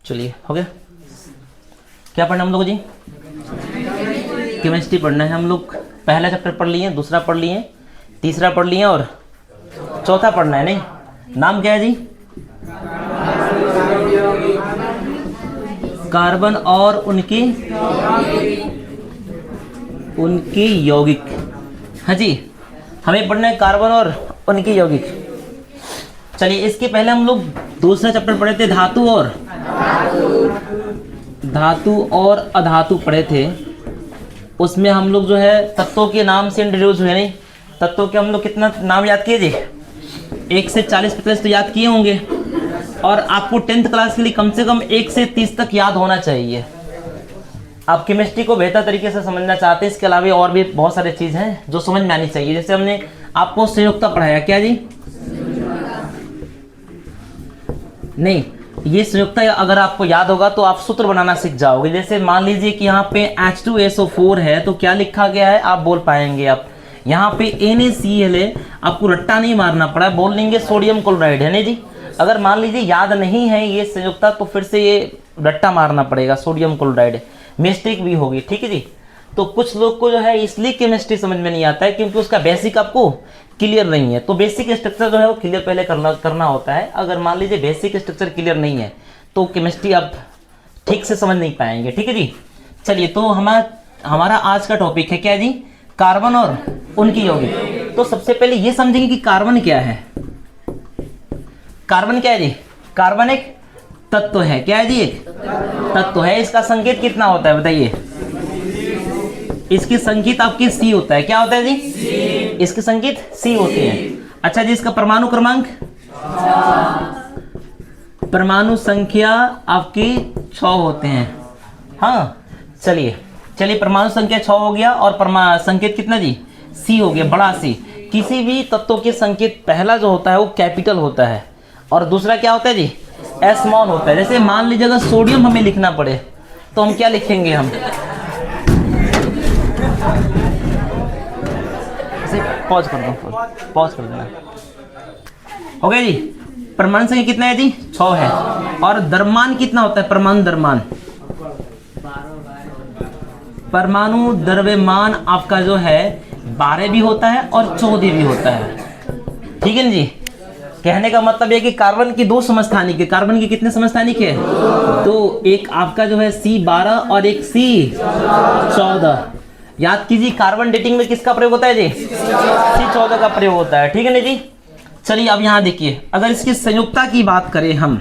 चलिए हो गया। क्या पढ़ना हम लोग जी? केमिस्ट्री पढ़ना है हम लोग। पहला चैप्टर पढ़ लिए, दूसरा पढ़ लिए, तीसरा पढ़ लिए और चौथा पढ़ना है। नहीं, नाम क्या है जी? कार्बन और उनकी यौगिक। हाँ जी, हमें पढ़ना है कार्बन और उनकी यौगिक। चलिए, इसके पहले हम लोग दूसरा चैप्टर पढ़े थे, धातु और अधातु पढ़े थे। उसमें हम लोग जो है तत्वों के नाम से इंट्रोड्यूस हुए। नहीं, तत्वों के हम लोग कितना नाम याद किए जी? 1 से 40 तो याद किए होंगे। और आपको 10th क्लास के लिए कम से कम 1 से 30 तक याद होना चाहिए। आप केमिस्ट्री को बेहतर तरीके से समझना चाहते हैं, इसके अलावा और भी बहुत सारी चीज़ हैं जो समझ में आनी चाहिए। जैसे हमने आपको संयुक्ता पढ़ाया, क्या जी? नहीं, ये संयुक्ता अगर आपको याद होगा तो आप सूत्र बनाना सीख जाओगे। जैसे मान लीजिए कि यहाँ पे H2SO4 है, तो क्या लिखा गया है आप बोल पाएंगे। आप यहाँ पे NaCl है, आपको रट्टा नहीं मारना पड़ा, बोल लेंगे सोडियम क्लोराइड है। नहीं जी, अगर मान लीजिए याद नहीं है ये संयुक्ता तो फिर से ये रट्टा मारना पड़ेगा, सोडियम क्लोराइड। मिस्टेक भी होगी, ठीक है जी। तो कुछ लोग को जो है इसलिए केमिस्ट्री समझ में नहीं आता है क्योंकि उसका बेसिक आपको क्लियर नहीं है। तो बेसिक स्ट्रक्चर जो है वो क्लियर पहले करना होता है। अगर मान लीजिए बेसिक स्ट्रक्चर क्लियर नहीं है तो केमिस्ट्री आप ठीक से समझ नहीं पाएंगे, ठीक है जी। चलिए, तो हमारा आज का टॉपिक है क्या जी? कार्बन और उनकी यौगिक। तो सबसे पहले ये समझेंगे कि कार्बन क्या है। कार्बन क्या है जी? कार्बन एक तत्व है। क्या है जी? एक तत्व है। इसका संकेत कितना होता है बताइए? इसकी संकेत आपकी C होता है। क्या होता है जी? C। इसके संकेत C होते हैं। अच्छा जी, इसका परमाणु क्रमांक, परमाणु संख्या आपकी 6 होते हैं। हाँ, चलिए, परमाणु संख्या 6 हो गया और संकेत कितना जी? C हो गया, बड़ा C। किसी भी तत्व के संकेत पहला जो होता है वो कैपिटल होता है और दूसरा क्या होता है जी? स्मॉल होता है। जैसे मान लीजिए अगर सोडियम हमें लिखना पड़े तो हम क्या लिखेंगे? हम पॉज कर दो, पॉज कर देना। हो गया जी। परमाणु संख्या कितना है जी? 6 है। और द्रव्यमान कितना होता है? परमाणु द्रव्यमान आपका जो है 12 भी होता है और 14 भी होता है, ठीक है ना जी। कहने का मतलब है कि कार्बन की 2 समस्थानिक है। कार्बन की कितने समस्थानिक है? 2। एक आपका जो है C12 और एक C14। याद कीजिए, कार्बन डेटिंग में किसका प्रयोग होता है जी? C14 का प्रयोग होता है, ठीक है ना जी। चलिए, अब यहाँ देखिए, अगर इसकी संयुक्ता की बात करें हम,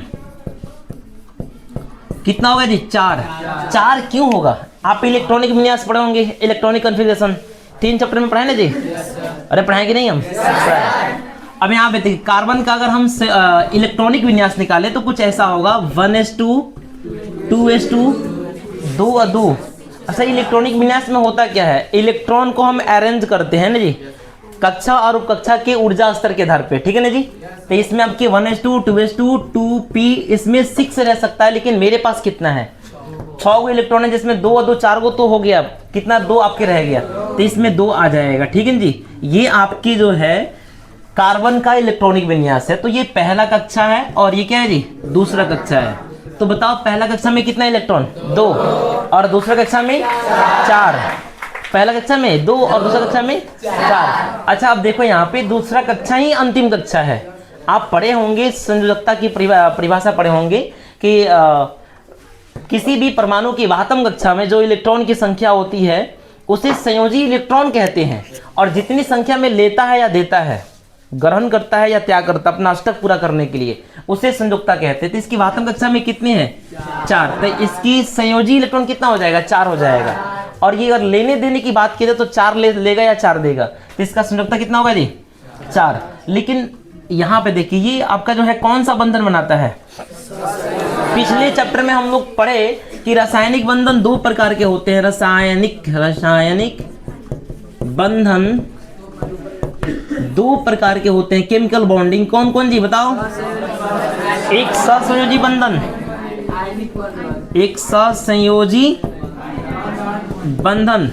कितना होगा जी? 4 क्यों होगा? आप इलेक्ट्रॉनिक विन्यास पढ़े होंगे, इलेक्ट्रॉनिक कॉन्फ़िगरेशन 3 चैप्टर में पढ़ाए ना जी? अरे पढ़ाएंगे नहीं हम? अब यहाँ पे देखिए, कार्बन का अगर हम इलेक्ट्रॉनिक विन्यास निकाले तो कुछ ऐसा होगा 1s2 2s2 2 अच्छा, इलेक्ट्रॉनिक विन्यास में होता क्या है? इलेक्ट्रॉन को हम अरेंज करते हैं ना जी, कक्षा और उपकक्षा के ऊर्जा स्तर के आधार पे, ठीक है ना जी। तो इसमें आपके 1s2 2s2 2p, इसमें 6 रह सकता है, लेकिन मेरे पास कितना है? 6 इलेक्ट्रॉन है, जिसमें 2 और 2 4 तो हो गया। कितना? 2 आपके रह गया, तो इसमें 2 आ जाएगा, ठीक है जी। ये आपकी जो है कार्बन का इलेक्ट्रॉनिक विन्यास है। तो ये पहला कक्षा है और ये क्या है जी? दूसरा कक्षा है। तो बताओ, पहला कक्षा में कितना इलेक्ट्रॉन? 2 और दूसरा कक्षा में 4। पहला कक्षा में 2 और दूसरा कक्षा में 4। अच्छा, अब देखो यहाँ पे दूसरा कक्षा ही अंतिम कक्षा है। आप पढ़े होंगे संयोजकता की परिभाषा पढ़े होंगे कि किसी भी परमाणु की 12वीं कक्षा में जो इलेक्ट्रॉन की संख्या होती है उसे संयोजी इलेक्ट्रॉन कहते हैं। और जितनी संख्या में लेता है या देता है, ग्रहण करता है या त्याग करता है अपना अष्टक पूरा करने के लिए, उसे संयुक्ता कहते हैं। तो इसकी 12वीं कक्षा में कितने हैं? 4। तो इसकी संयोजी इलेक्ट्रॉन कितना हो जाएगा? 4 हो जाएगा। और ये अगर लेने देने की बात की जाए तो 4 लेगा या 4 देगा, तो इसका संयुक्ता कितना होगा जी? 4। लेकिन यहाँ पे देखिए, ये आपका जो है कौन सा बंधन बनाता है? पिछले चैप्टर में हम लोग पढ़े कि रासायनिक बंधन 2 प्रकार के होते हैं। रासायनिक बंधन 2 प्रकार के होते हैं। केमिकल बॉन्डिंग कौन कौन जी बताओ? एक सहसंयोजी बंधन, एक सहसंयोजी बंधन,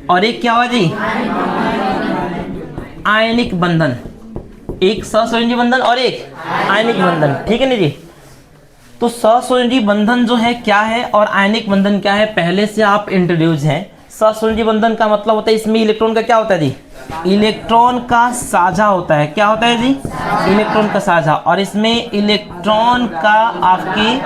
और एक क्या हुआ जी? आयनिक बंधन। एक सहसंयोजी बंधन और एक आयनिक बंधन, ठीक है ना जी। तो सहसंयोजी बंधन जो है क्या है और आयनिक बंधन क्या है, पहले से आप इंट्रोड्यूस हैं। सहसंयोजी बंधन का मतलब होता है इसमें इलेक्ट्रॉन का क्या होता है जी, इलेक्ट्रॉन का साझा होता है। क्या होता है जी, इलेक्ट्रॉन का साझा। और इसमें इलेक्ट्रॉन का आपकी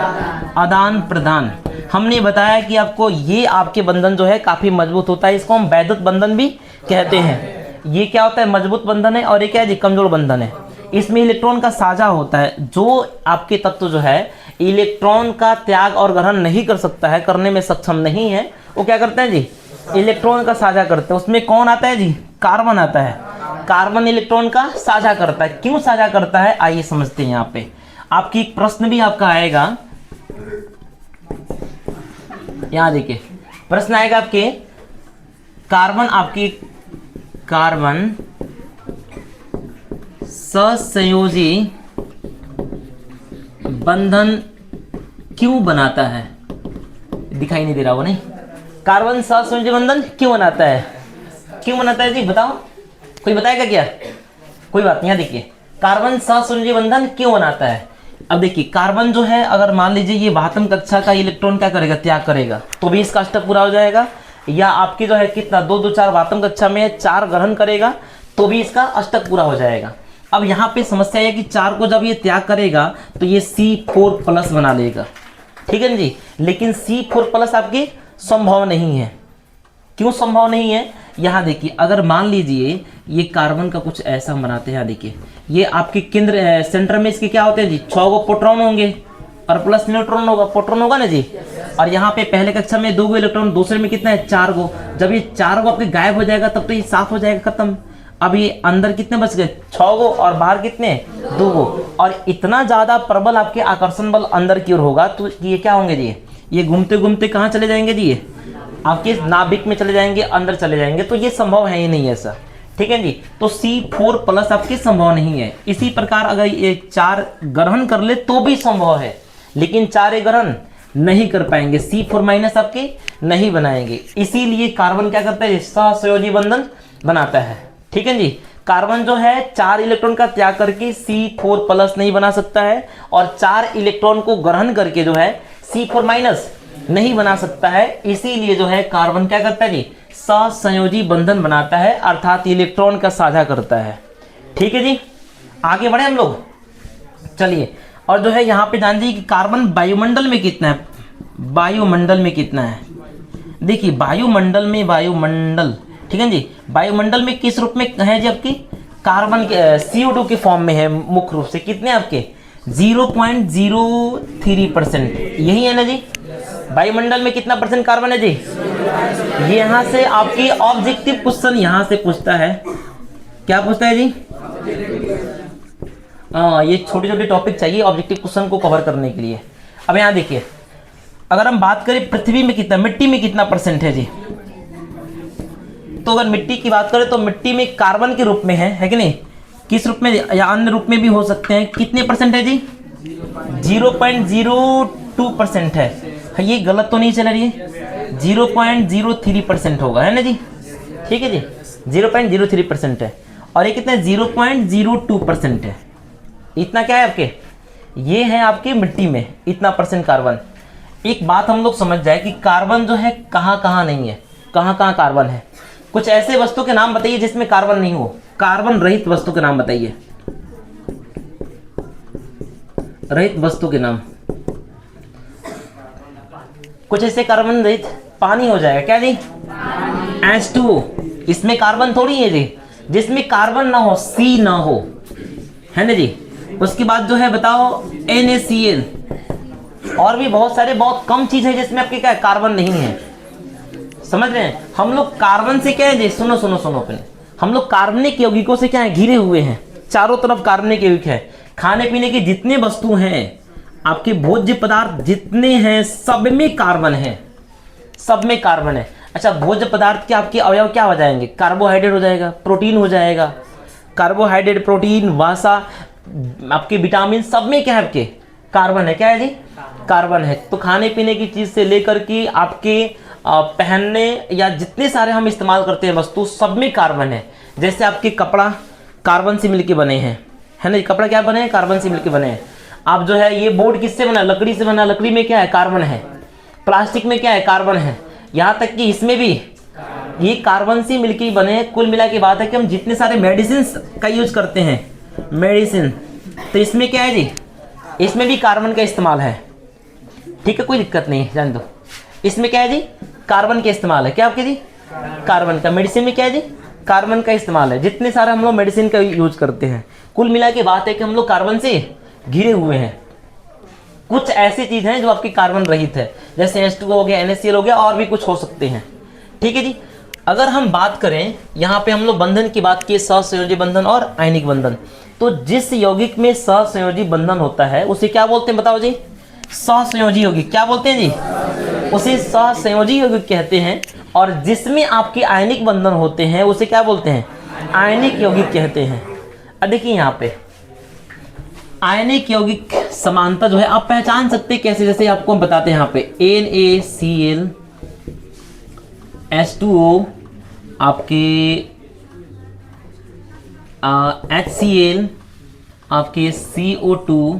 आदान प्रदान। हमने बताया कि आपको ये आपके बंधन जो है काफी मजबूत होता है, इसको हम वैद्युत बंधन भी कहते हैं। ये क्या होता है, मजबूत बंधन है। और ये क्या है जी, कमजोर बंधन है। इसमें इलेक्ट्रॉन का साझा होता है। जो आपके तत्व जो है इलेक्ट्रॉन का त्याग और ग्रहण नहीं कर सकता है, करने में सक्षम नहीं है, वो क्या करते हैं जी, इलेक्ट्रॉन का साझा करते हैं। उसमें कौन आता है जी, कार्बन आता है। कार्बन इलेक्ट्रॉन का साझा करता है। क्यों साझा करता है, आइए समझते हैं। यहाँ पे आपकी एक प्रश्न भी आपका आएगा, यहाँ देखिए प्रश्न आएगा आपके, कार्बन सहसंयोजी बंधन क्यों बनाता है। दिखाई नहीं दे रहा वो, नहीं, कार्बन सहसंयोजी बंधन क्यों बनाता है, क्यों बनाता है जी, बताओ, कोई बताएगा क्या। कोई बात नहीं, यहाँ देखिए कार्बन सहसंयोजी बंधन क्यों बनाता है। अब देखिए कार्बन जो है, अगर मान लीजिए ये 12वीं कक्षा का इलेक्ट्रॉन क्या करेगा, त्याग करेगा, तो भी इसका अष्टक पूरा हो जाएगा। या आपकी जो है कितना 2 2 4 12वीं कक्षा में 4 ग्रहण करेगा, तो भी इसका अष्टक पूरा हो जाएगा। अब यहाँ पे समस्या है कि 4 को जब ये त्याग करेगा तो ये C4+ बना लेगा, ठीक है जी। लेकिन C4+ आपकी संभव नहीं है। क्यों संभव नहीं है, यहाँ देखिए, अगर मान लीजिए ये कार्बन का कुछ ऐसा बनाते हैं, देखिए ये आपके केंद्र सेंटर में इसके क्या होते हैं जी, 6 गो प्रोटॉन होंगे और प्लस न्यूट्रॉन होगा, प्रोटॉन होगा ना जी। और यहाँ पे पहले कक्षा में 2 गो इलेक्ट्रॉन, दूसरे में कितना है, 4 गो। जब ये 4 गो आपके गायब हो जाएगा तब तो ये साफ हो जाएगा, खत्म। अब ये अंदर कितने बच गए, 6 गो, और बाहर कितने, 2 गो। और इतना ज्यादा प्रबल आपके आकर्षण बल अंदर की ओर होगा तो ये क्या होंगे जी, ये घूमते घूमते कहाँ चले जाएंगे जी, ये आपके नाभिक में चले जाएंगे, अंदर चले जाएंगे। तो ये संभव है ही नहीं ऐसा, ठीक है जी। तो C4+ आपके संभव नहीं है। इसी प्रकार अगर ये 4 ग्रहण कर ले तो भी संभव है, लेकिन 4 ग्रहण नहीं कर पाएंगे, C4- आपके नहीं बनाएंगे। इसीलिए कार्बन क्या करता है, सहसंयोजी बंधन बनाता है, ठीक है जी। कार्बन जो है 4 इलेक्ट्रॉन का त्याग करके C4+ नहीं बना सकता है, और 4 इलेक्ट्रॉन को ग्रहण करके जो है C4- नहीं बना सकता है। इसीलिए जो है कार्बन क्या करता है जी, सहसंयोजी बंधन बनाता है, अर्थात इलेक्ट्रॉन का साझा करता है, ठीक है जी। आगे बढ़े हम लोग, चलिए। और जो है यहाँ पे जान दीजिए कि कार्बन वायुमंडल में कितना है, वायुमंडल में कितना है। देखिए वायुमंडल, ठीक है जी, वायुमंडल में किस रूप में है जी, आपकी कार्बन के CO2 के फॉर्म में है मुख्य रूप से। कितने आपके 0.03%, यही है ना जी। वायुमंडल में कितना % कार्बन है जी, ये यहाँ से आपकी ऑब्जेक्टिव क्वेश्चन यहाँ से पूछता है, क्या पूछता है जी, ये छोटे छोटे टॉपिक चाहिए ऑब्जेक्टिव क्वेश्चन को कवर करने के लिए। अब यहाँ देखिए, अगर हम बात करें पृथ्वी में कितना, मिट्टी में कितना % है जी, तो अगर मिट्टी की बात करें तो मिट्टी में कार्बन के रूप में है कि नहीं, किस रूप में या अन्य रूप में भी हो सकते हैं। कितने % है जी, 0.02% है। ये गलत तो नहीं चल रही है, 0.03% होगा, है ना जी, ठीक है जी, 0.03% है। और ये कितने 0.02% है। इतना क्या है आपके, ये है आपके मिट्टी में इतना % कार्बन। एक बात हम लोग समझ जाए कि कार्बन जो है कहाँ कहाँ नहीं है, कहाँ कहाँ कार्बन है। कुछ ऐसे वस्तु के नाम बताइए जिसमें कार्बन नहीं हो, कार्बन रहित वस्तु के नाम बताइए, रहित वस्तु के नाम। कुछ ऐसे कार्बन रहित, पानी हो जाएगा, क्या जी, H2O, इसमें कार्बन थोड़ी है जी, जिसमें कार्बन ना हो, C ना हो, है ना जी। उसके बाद जो है बताओ NaCl, और भी बहुत सारे, बहुत कम चीज है जिसमें आपके क्या है, कार्बन नहीं है। समझ रहे हैं, हम लोग कार्बन से क्या है जी, सुनो अपने, हम लोग कार्बनिक यौगिकों से क्या है, घिरे हुए हैं, चारों तरफ कार्बनिक यौगिक है। खाने पीने की जितने वस्तु हैं, आपके भोज्य पदार्थ जितने हैं, सब में कार्बन है, सब में कार्बन है। अच्छा, भोज्य पदार्थ के आपके अवयव क्या हो जाएंगे, कार्बोहाइड्रेट हो जाएगा, प्रोटीन हो जाएगा, कार्बोहाइड्रेट, प्रोटीन, वसा, आपके विटामिन, सब में क्या है, आपके कार्बन है। क्या है जी, कार्बन है। तो खाने पीने की चीज से लेकर के आपके पहनने या जितने सारे हम इस्तेमाल करते हैं वस्तु, सब में कार्बन है। जैसे आपके कपड़ा कार्बन से मिलके बने हैं, है ना। कपड़ा क्या बने हैं, कार्बन से मिलकर बने हैं। अब जो है ये बोर्ड किससे बना, लकड़ी से बना, लकड़ी में क्या है, कार्बन है। प्लास्टिक में क्या है, कार्बन है। यहाँ तक कि इसमें भी ये कार्बन से मिलकर बने हैं। कुल मिला के बात है कि हम जितने सारे मेडिसिन का यूज करते हैं, मेडिसिन, तो इसमें क्या है जी, इसमें भी कार्बन का इस्तेमाल है। ठीक है, कोई दिक्कत नहीं है, जान दो। इसमें क्या है जी, कार्बन का इस्तेमाल है। क्या आपके जी, कार्बन का। मेडिसिन में क्या है जी, कार्बन का इस्तेमाल है। जितने सारे हम लोग मेडिसिन का यूज करते हैं, कुल मिला के बात है कि हम लोग कार्बन से घिरे हुए हैं। कुछ ऐसी चीज हैं जो आपकी कार्बन रहित है, जैसे H2O हो गया, NaCl हो गया, और भी कुछ हो सकते हैं। ठीक है जी। अगर हम बात करें, यहाँ पे हम लोग बंधन की बात की, सहसंयोजी बंधन और आयनिक बंधन। तो जिस यौगिक में सहसंयोजी बंधन होता है उसे क्या बोलते हैं, बताओ जी, सहसंयोजी यौगिक। क्या बोलते हैं जी, उसे सहसंयोजी यौगिक कहते हैं। और जिसमें आपके आयनिक बंधन होते हैं उसे क्या बोलते हैं, आयनिक यौगिक कहते हैं। अब देखिए यहाँ पे आयनिक यौगिक समानता जो है आप पहचान सकते हैं कैसे, जैसे आपको हम बताते हैं यहाँ पे NaCl H2O, आपके HCl, आपके CO2,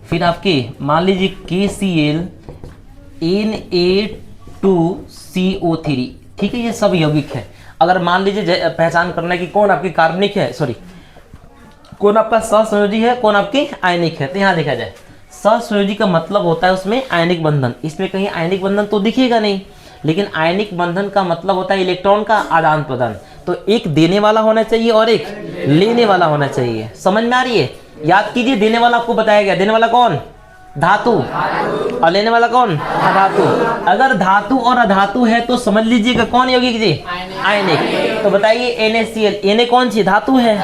फिर आपके मान लीजिए KCl, Na2CO3। ठीक है, ये सब यौगिक है। अगर मान लीजिए पहचान करना है कि कौन आपकी कार्बनिक है, सॉरी कौन आपका सहसंयोजी है, कौन आपकी आयनिक है, तो यहाँ देखा जाए सहसंयोजी का मतलब होता है उसमें आयनिक बंधन। इसमें कहीं आयनिक बंधन तो दिखेगा नहीं, लेकिन आयनिक बंधन का मतलब होता है इलेक्ट्रॉन का आदान प्रदान। तो एक देने वाला होना चाहिए और एक लेने वाला होना चाहिए। समझ में आ रही है? याद कीजिए, देने वाला आपको बताया गया, देने वाला कौन, धातु, और लेने वाला कौन, अधातु। अगर धातु और अधातु है तो समझ लीजिएगा कौन यौगिक जी, आयनिक। तो बताइए NaCl, Na कौन सी धातु है,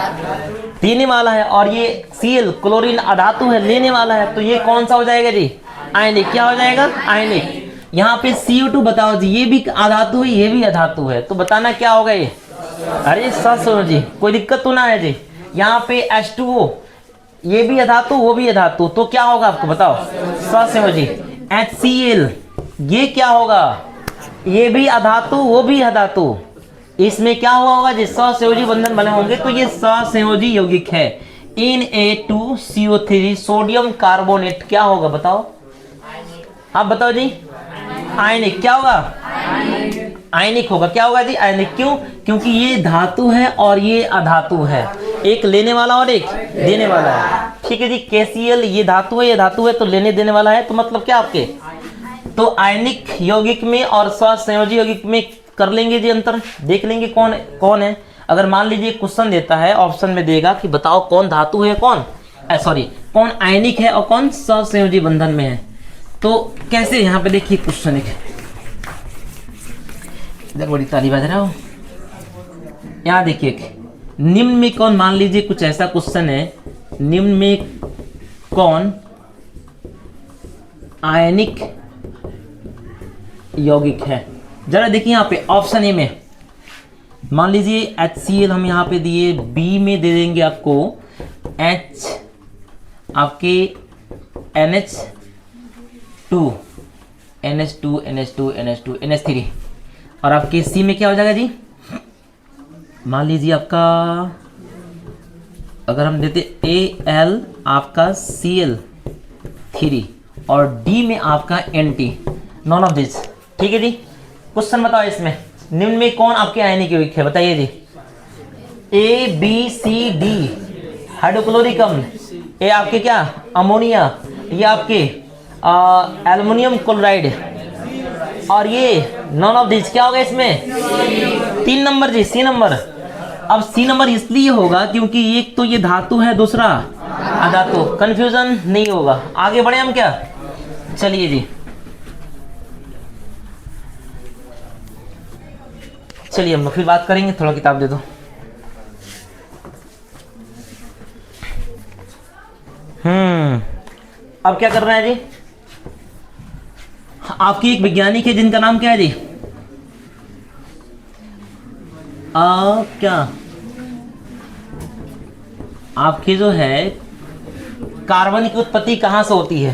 देने वाला है, और ये Cl क्लोरीन अधातु है, लेने वाला है। तो ये कौन सा हो जाएगा जी, आयनिक। क्या हो जाएगा, आयनिक। यहाँ पे CO2 बताओ जी, ये भी अधातु है, ये भी अधातु है, तो बताना क्या होगा ये, अरे सहसंयोजी, कोई दिक्कत तो ना है जी। यहाँ पे H2O, ये भी अधातु, वो भी अधातु, तो क्या होगा आपको बताओ, सहसंयोजी। HCl, ये क्या होगा, ये भी अधातु, वो भी अधातु, इसमें क्या हुआ होगा जी, सहसंयोजी बंधन बने होंगे, तो ये सहसंयोजी यौगिक है। Na2CO3 सोडियम कार्बोनेट क्या होगा बताओ, आप बताओ जी, आयनिक। क्या होगा, आयनिक होगा। क्या होगा जी, आयनिक। क्यों, क्योंकि ये धातु है और ये अधातु है, एक लेने वाला और एक देने वाला है। ठीक है जी। KCl, ये धातु है, ये धातु है, तो लेने देने वाला है, तो मतलब क्या आपके, तो आयनिक यौगिक में और सहसंयोजी यौगिक में कर लेंगे जी अंतर, देख लेंगे कौन कौन है। अगर मान लीजिए क्वेश्चन देता है, ऑप्शन में देगा कि बताओ कौन धातु है, कौन सॉरी कौन आयनिक है और कौन सहसंयोजी बंधन में है, तो कैसे, यहाँ पे देखिए क्वेश्चन एक, इधर बड़ी ताली बजा रहा हो। यहाँ देखिए, निम्न में कौन, मान लीजिए कुछ ऐसा क्वेश्चन है, निम्न में कौन आयनिक यौगिक है। जरा देखिए यहाँ पे ऑप्शन ए में, मान लीजिए HCl हम यहाँ पे दिए, बी में दे देंगे आपको H, आपके NH2, NH3, और आपके सी में क्या हो जाएगा जी, मान लीजिए आपका, अगर हम देते Al आपका Cl3, और डी में आपका Nt, नॉन ऑफ दिस। ठीक है जी। क्वेश्चन बताओ, इसमें निम्न में कौन आपके आयनिक यौगिक है, बताइए जी। ABCD हाइड्रोक्लोरिक अम्ल, ये आपके क्या अमोनिया, ये आपके एल्युमिनियम क्लोराइड, और ये नॉन ऑफ दिस क्या होगा इसमें, 3 नंबर जी, सी नंबर। अब सी नंबर इसलिए होगा क्योंकि एक तो ये धातु है, दूसरा अधातु, कंफ्यूजन नहीं होगा। आगे बढ़े हम क्या, चलिए जी, चलिए हम फिर बात करेंगे। थोड़ा किताब दे दो। अब क्या करना है जी, आपकी एक वैज्ञानिक है जिनका नाम क्या है जी, क्या आपकी जो है कार्बन की उत्पत्ति कहाँ से होती है,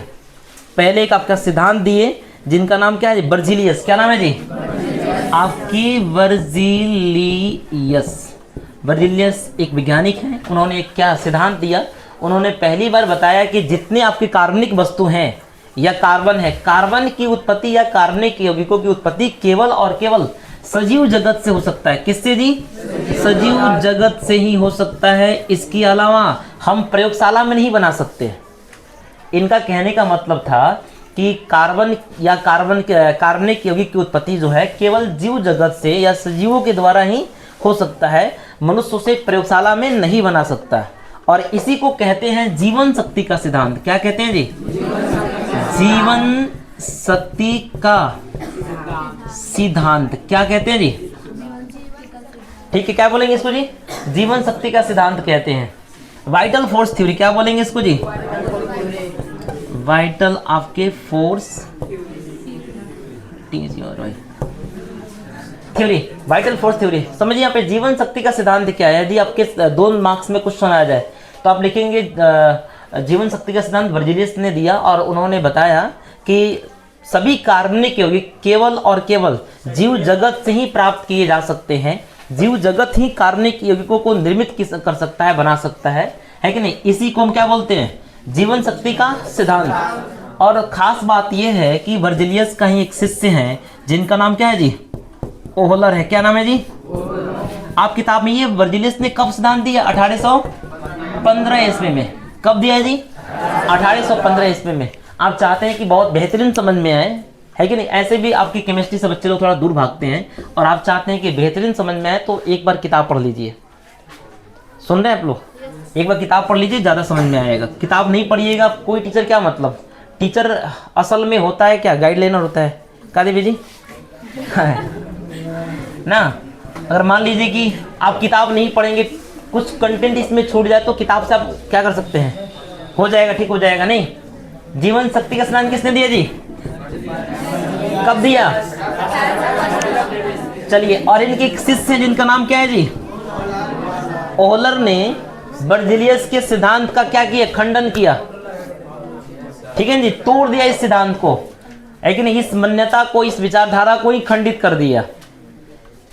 पहले एक आपका सिद्धांत दिए जिनका नाम क्या है जी, बर्जीलियस। क्या नाम है जी आपकी, बर्जीलियस। बर्जीलियस एक वैज्ञानिक है, उन्होंने एक क्या सिद्धांत दिया, उन्होंने पहली बार बताया कि जितने आपके कार्बनिक वस्तु हैं या कार्बन है, कार्बन की उत्पत्ति या कार्बनिक यौगिकों की उत्पत्ति केवल और केवल सजीव जगत से हो सकता है। किससे जी? सजीव जगत से ही हो सकता है। इसके अलावा हम प्रयोगशाला में नहीं बना सकते। इनका कहने का मतलब था कि कार्बन या कार्बनिक यौगिक की उत्पत्ति जो है केवल जीव जगत से या सजीवों के द्वारा ही हो सकता है, मनुष्य उसे प्रयोगशाला में नहीं बना सकता। और इसी को कहते हैं जीवन शक्ति का सिद्धांत। क्या कहते हैं जी? जीवन शक्ति का सिद्धांत। क्या कहते हैं जी? ठीक है, क्या बोलेंगे इसको जी? जीवन शक्ति का सिद्धांत कहते हैं। वाइटल फोर्स थ्योरी, क्या बोलेंगे इसको जी? वाइटल आपके force theory, vital force theory. समझिए यहाँ पे जीवन शक्ति का सिद्धांत क्या है। यदि आपके 2 मार्क्स में क्वेश्चन आ जाए तो आप लिखेंगे जीवन शक्ति का सिद्धांत वर्जिलियस ने दिया और उन्होंने बताया कि सभी कार्बनिक यौगिक केवल और केवल जीव जगत से ही प्राप्त किए जा सकते हैं। जीव जगत ही कार्बनिक यौगिकों को निर्मित कर सकता है, बना सकता है कि नहीं? इसी को हम क्या बोलते हैं? जीवन शक्ति का सिद्धांत। और खास बात यह है कि वर्जिलियस का ही एक शिष्य है जिनका नाम क्या है जी? ओहलर है। क्या नाम है जी? आप किताब में ये वर्जिलियस ने कब सिद्धांत दिया? 1815 ईस्वी में। कब दिया है जी? 1815 ईस्वी में। आप चाहते हैं कि बहुत बेहतरीन समझ में आए, है कि नहीं? ऐसे भी आपकी केमिस्ट्री से बच्चे लोग थोड़ा दूर भागते हैं और आप चाहते हैं कि बेहतरीन समझ में आए तो एक बार किताब पढ़ लीजिए। सुन रहे हैं आप लोग? एक बार किताब पढ़ लीजिए, ज़्यादा समझ में आएगा। किताब नहीं पढ़िएगा कोई टीचर क्या मतलब? टीचर असल में होता है क्या? गाइड लाइनर होता है। क्या देवी जी? ना, अगर मान लीजिए कि आप किताब नहीं पढ़ेंगे, कुछ कंटेंट इसमें छूट जाए तो किताब से आप क्या कर सकते हैं? हो जाएगा, ठीक हो जाएगा। नहीं, जीवन शक्ति का स्नान किसने दिया जी? कब दिया? चलिए, और इनके एक शिष्य हैं जिनका नाम क्या है जी? ओहलर ने वर्जिलियस के सिद्धांत का क्या किया? खंडन किया। ठीक है जी, तोड़ दिया इस सिद्धांत को, है कि नहीं? इस मान्यता को, इस विचारधारा को ही खंडित कर दिया।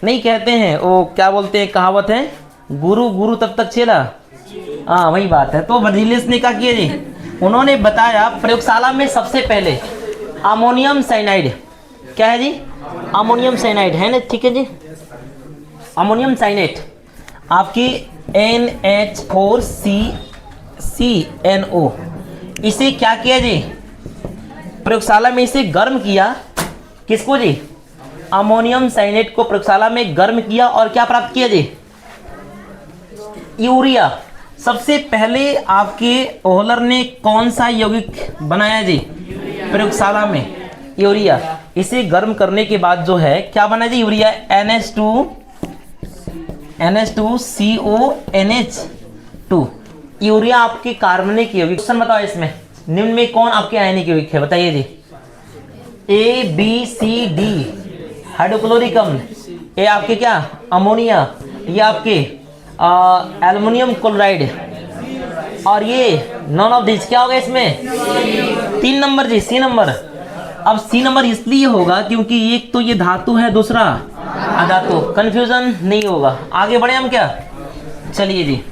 नहीं कहते हैं वो, क्या बोलते हैं, कहावत है, गुरु गुरु तब तक चेला। हाँ, वही बात है। तो वर्जिलियस ने क्या किया जी? उन्होंने बताया प्रयोगशाला में सबसे पहले अमोनियम साइनाइड। क्या है जी? अमोनियम साइनाइड है ना? ठीक है जी, अमोनियम साइनेट आपकी NH4CCNO, इसे क्या किया जी? प्रयोगशाला में इसे गर्म किया। किसको जी? अमोनियम साइनेट को प्रयोगशाला में गर्म किया और क्या प्राप्त किया जी? यूरिया। सबसे पहले आपके ओहलर ने कौन सा यौगिक बनाया जी प्रयोगशाला में? यूरिया। इसे गर्म करने के बाद जो है क्या बना जी? Urea NH2CONH2। यूरिया आपके कार्बनिक यौगिक। क्वेश्चन बताओ इसमें निम्न में कौन आपके आयनिक यौगिक है? बताइए जी। ABCD हाइड्रोक्लोरिक अम्ल, ये आपके क्या? अमोनिया, ये आपके एल्युमिनियम क्लोराइड, और ये नॉन ऑफ दिस क्या होगा इसमें? 3 नंबर जी, C नंबर। अब C नंबर इसलिए होगा क्योंकि एक तो ये धातु है, दूसरा अधातु। कंफ्यूजन नहीं होगा। आगे बढ़े हम क्या? चलिए जी,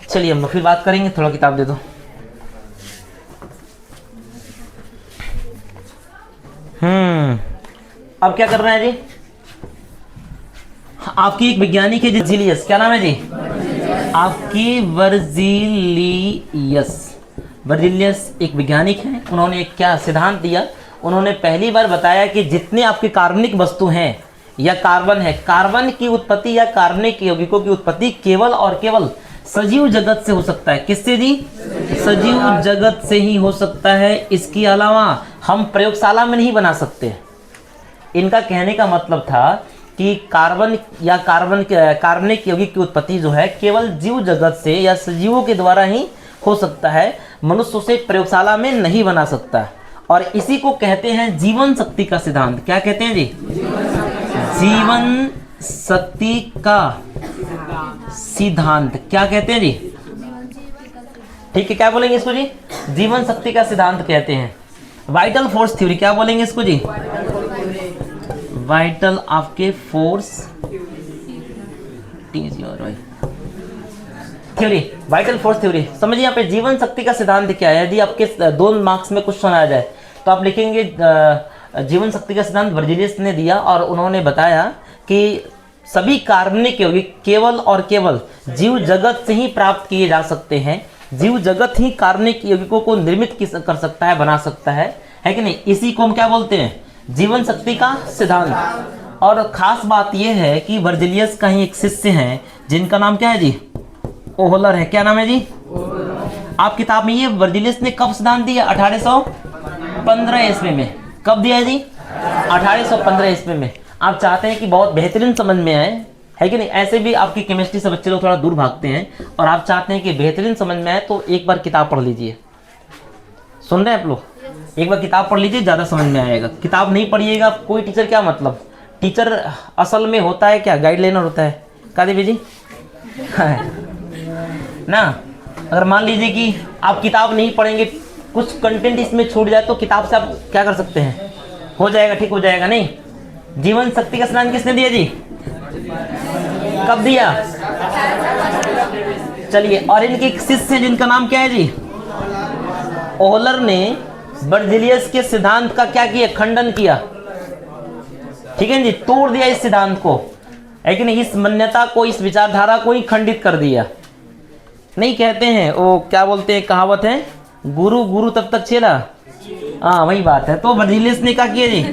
चलिए हम लोग फिर बात करेंगे। थोड़ा किताब दे दो। अब क्या कर रहे हैं जी? आपकी एक वैज्ञानिक है वर्जिलियस। क्या नाम है जी? आपकी वर्जिलियस एक वैज्ञानिक है। उन्होंने एक क्या सिद्धांत दिया? उन्होंने पहली बार बताया कि जितने आपके कार्बनिक वस्तु हैं या कार्बन है, कार्बन की उत्पत्ति या कार्बनिक यौगिकों की उत्पत्ति केवल और केवल सजीव जगत से हो सकता है। किससे जी? सजीव जगत से ही हो सकता है। इसके अलावा हम प्रयोगशाला में नहीं बना सकते। इनका कहने का मतलब था कि कार्बन या कार्बनिक यौगिक की उत्पत्ति जो है केवल जीव जगत से या सजीवों के द्वारा ही हो सकता है, मनुष्य उसे प्रयोगशाला में नहीं बना सकता। और इसी को कहते हैं जीवन शक्ति का सिद्धांत। क्या कहते हैं जी? जीवन शक्ति का सिद्धांत। क्या कहते हैं जी? ठीक है, क्या बोलेंगे इसको जी? जीवन शक्ति का सिद्धांत कहते हैं। वाइटल फोर्स थ्योरी, क्या बोलेंगे इसको जी? वाइटल आपके force theory, vital force theory. समझिए यहाँ पे जीवन शक्ति का सिद्धांत क्या है। यदि आपके 2 मार्क्स में क्वेश्चन आ जाए तो आप लिखेंगे जीवन शक्ति का सिद्धांत वर्जिलियस ने दिया और उन्होंने बताया कि सभी कार्बनिक यौगिक केवल और केवल जीव जगत से ही प्राप्त किए जा सकते हैं। जीव जगत ही कार्बनिक यौगिकों को निर्मित कर सकता है, बना सकता है कि नहीं। इसी को हम क्या बोलते हैं, जीवन शक्ति का सिद्धांत। और खास बात यह है कि वर्जिलियस का ही एक शिष्य है जिनका नाम क्या है जी, ओहलर है। क्या नाम है जी? आप किताब में ये वर्जिलियस ने कब सिद्धांत दिया? 1815 ईस्वी में। कब दिया है जी? 1815 ईस्वी में। आप चाहते हैं कि बहुत बेहतरीन समझ में आए, है कि नहीं। ऐसे भी आपकी केमिस्ट्री से बच्चे लोग थोड़ा दूर भागते हैं और आप चाहते हैं कि बेहतरीन समझ में आए तो एक बार किताब पढ़ लीजिए। सुन रहे हैं आप लोग? एक बार किताब पढ़ लीजिए, ज़्यादा समझ में आएगा। किताब नहीं पढ़िएगा कोई टीचर क्या मतलब। टीचर असल में होता है क्या, गाइडलाइनर होता है। का देवी जी ना, अगर मान लीजिए कि आप किताब नहीं पढ़ेंगे, कुछ कंटेंट इसमें छूट जाए तो किताब से आप क्या कर सकते हैं, हो जाएगा, ठीक हो जाएगा। नहीं, जीवन शक्ति का स्नान किसने दिया जी? कब दिया? चलिए, और इनके एक शिष्य जिनका नाम क्या है जी, ओहलर ने वर्जिलियस के सिद्धांत का क्या किया, खंडन किया। ठीक है जी, तोड़ दिया इस सिद्धांत को, है कि नहीं। इस मान्यता को, इस विचारधारा को ही खंडित कर दिया। नहीं कहते हैं वो क्या बोलते हैं, कहावत है, गुरु गुरु तब तक चेला। हाँ, वही बात है। तो वर्जिलियस ने क्या किया जी,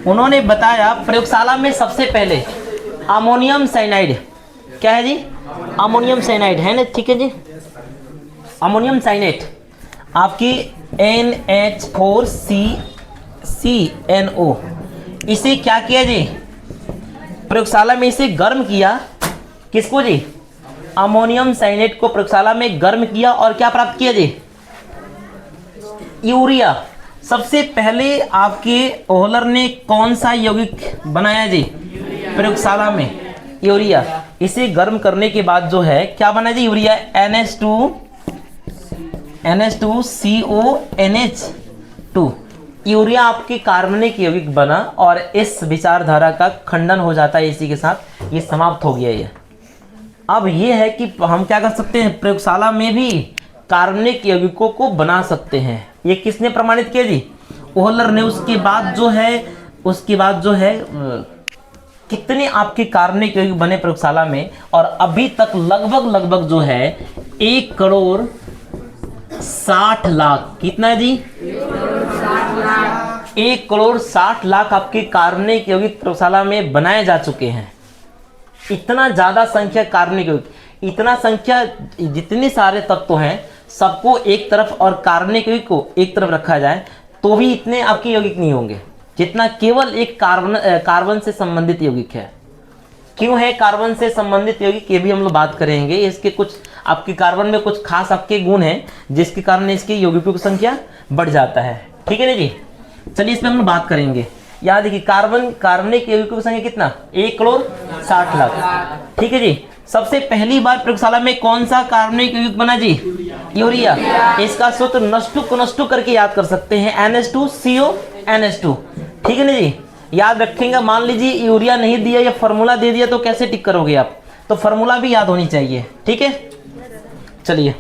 उन्होंने बताया प्रयोगशाला में सबसे पहले अमोनियम साइनाइड, क्या है जी, अमोनियम साइनाइड है ना, ठीक है जी। अमोनियम साइनेट आपकी NH4CCNO, इसे क्या किया जी, प्रयोगशाला में इसे गर्म किया। किसको जी? अमोनियम साइनेट को प्रयोगशाला में गर्म किया और क्या प्राप्त किया जी, यूरिया। सबसे पहले आपके ओहलर ने कौन सा यौगिक बनाया जी प्रयोगशाला में? यूरिया। इसे गर्म करने के बाद जो है क्या बना जी, यूरिया, NH2CONH2। यूरिया आपके कार्बनिक यौगिक बना और इस विचारधारा का खंडन हो जाता है इसी के साथ, ये समाप्त हो गया। ये अब ये है कि हम क्या कर सकते हैं, प्रयोगशाला में भी कार्बनिक यौगिकों को बना सकते हैं। ये किसने प्रमाणित किया जी? ओहलर ने। उसके बाद जो है कितने आपके कार्बनिक यौगिक बने प्रयोगशाला में, और अभी तक लगभग जो है 1,60,00,000, कितना है जी, 1,60,00,000 आपके कार्बनिक यौगिक प्रयोगशाला में बनाए जा चुके हैं। इतना ज़्यादा संख्या कार्बनिक यौगिक, इतना संख्या, जितने सारे तत्व हैं सबको एक तरफ और कार्बनिक यौगिक को एक तरफ रखा जाए तो भी इतने आपके यौगिक नहीं होंगे जितना केवल एक कार्बन से संबंधित यौगिक है। क्यों है कार्बन से संबंधित यौगिक, ये भी हम लोग बात करेंगे। इसके कुछ आपके कार्बन में कुछ खास आपके गुण हैं जिसके कारण इसके यौगिकों की संख्या बढ़ जाता है। ठीक है ना जी, चलिए इसमें हम लोग बात करेंगे। याद देखिए, कार्बनिक यौगिकों की संख्या कितना, 1,60,00,000। ठीक है जी। सबसे पहली बार प्रयोगशाला में कौन सा कार्बनिक यौगिक बना जी, यूरिया। इसका सूत्र नष्टु करके याद कर सकते हैं, NH2CONH2। ठीक है ना जी, याद रखेंगे। मान लीजिए यूरिया नहीं दिया या फॉर्मूला दे दिया तो कैसे टिक करोगे आप, तो फॉर्मूला भी याद होनी चाहिए। ठीक है, चलिए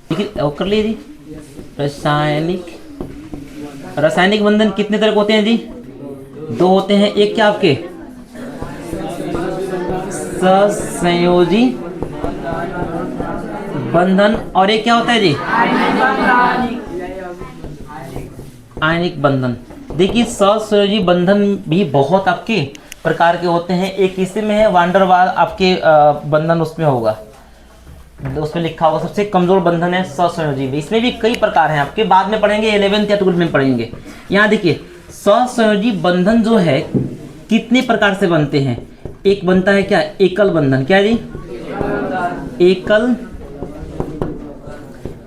ठीक है, कर लीजिए जी। रासायनिक बंधन कितने तरह के होते हैं जी, 2 होते हैं। एक क्या आपके सहसंयोजी बंधन, और एक क्या होता है जी, आयनिक बंधन। देखिए, सहसंयोजी बंधन भी बहुत आपके प्रकार के होते हैं। एक इसी में है वांडर वाल आपके बंधन, उसमें होगा, उसमें लिखा होगा सबसे कमजोर बंधन है सहसंयोजी में। इसमें भी कई प्रकार हैं, आपके बाद में पढ़ेंगे, 11th या 12th में पढ़ेंगे। यहाँ देखिए, सहसंयोजी बंधन जो है कितने प्रकार से बनते हैं। एक बनता है क्या, एकल बंधन। क्या जी, एकल।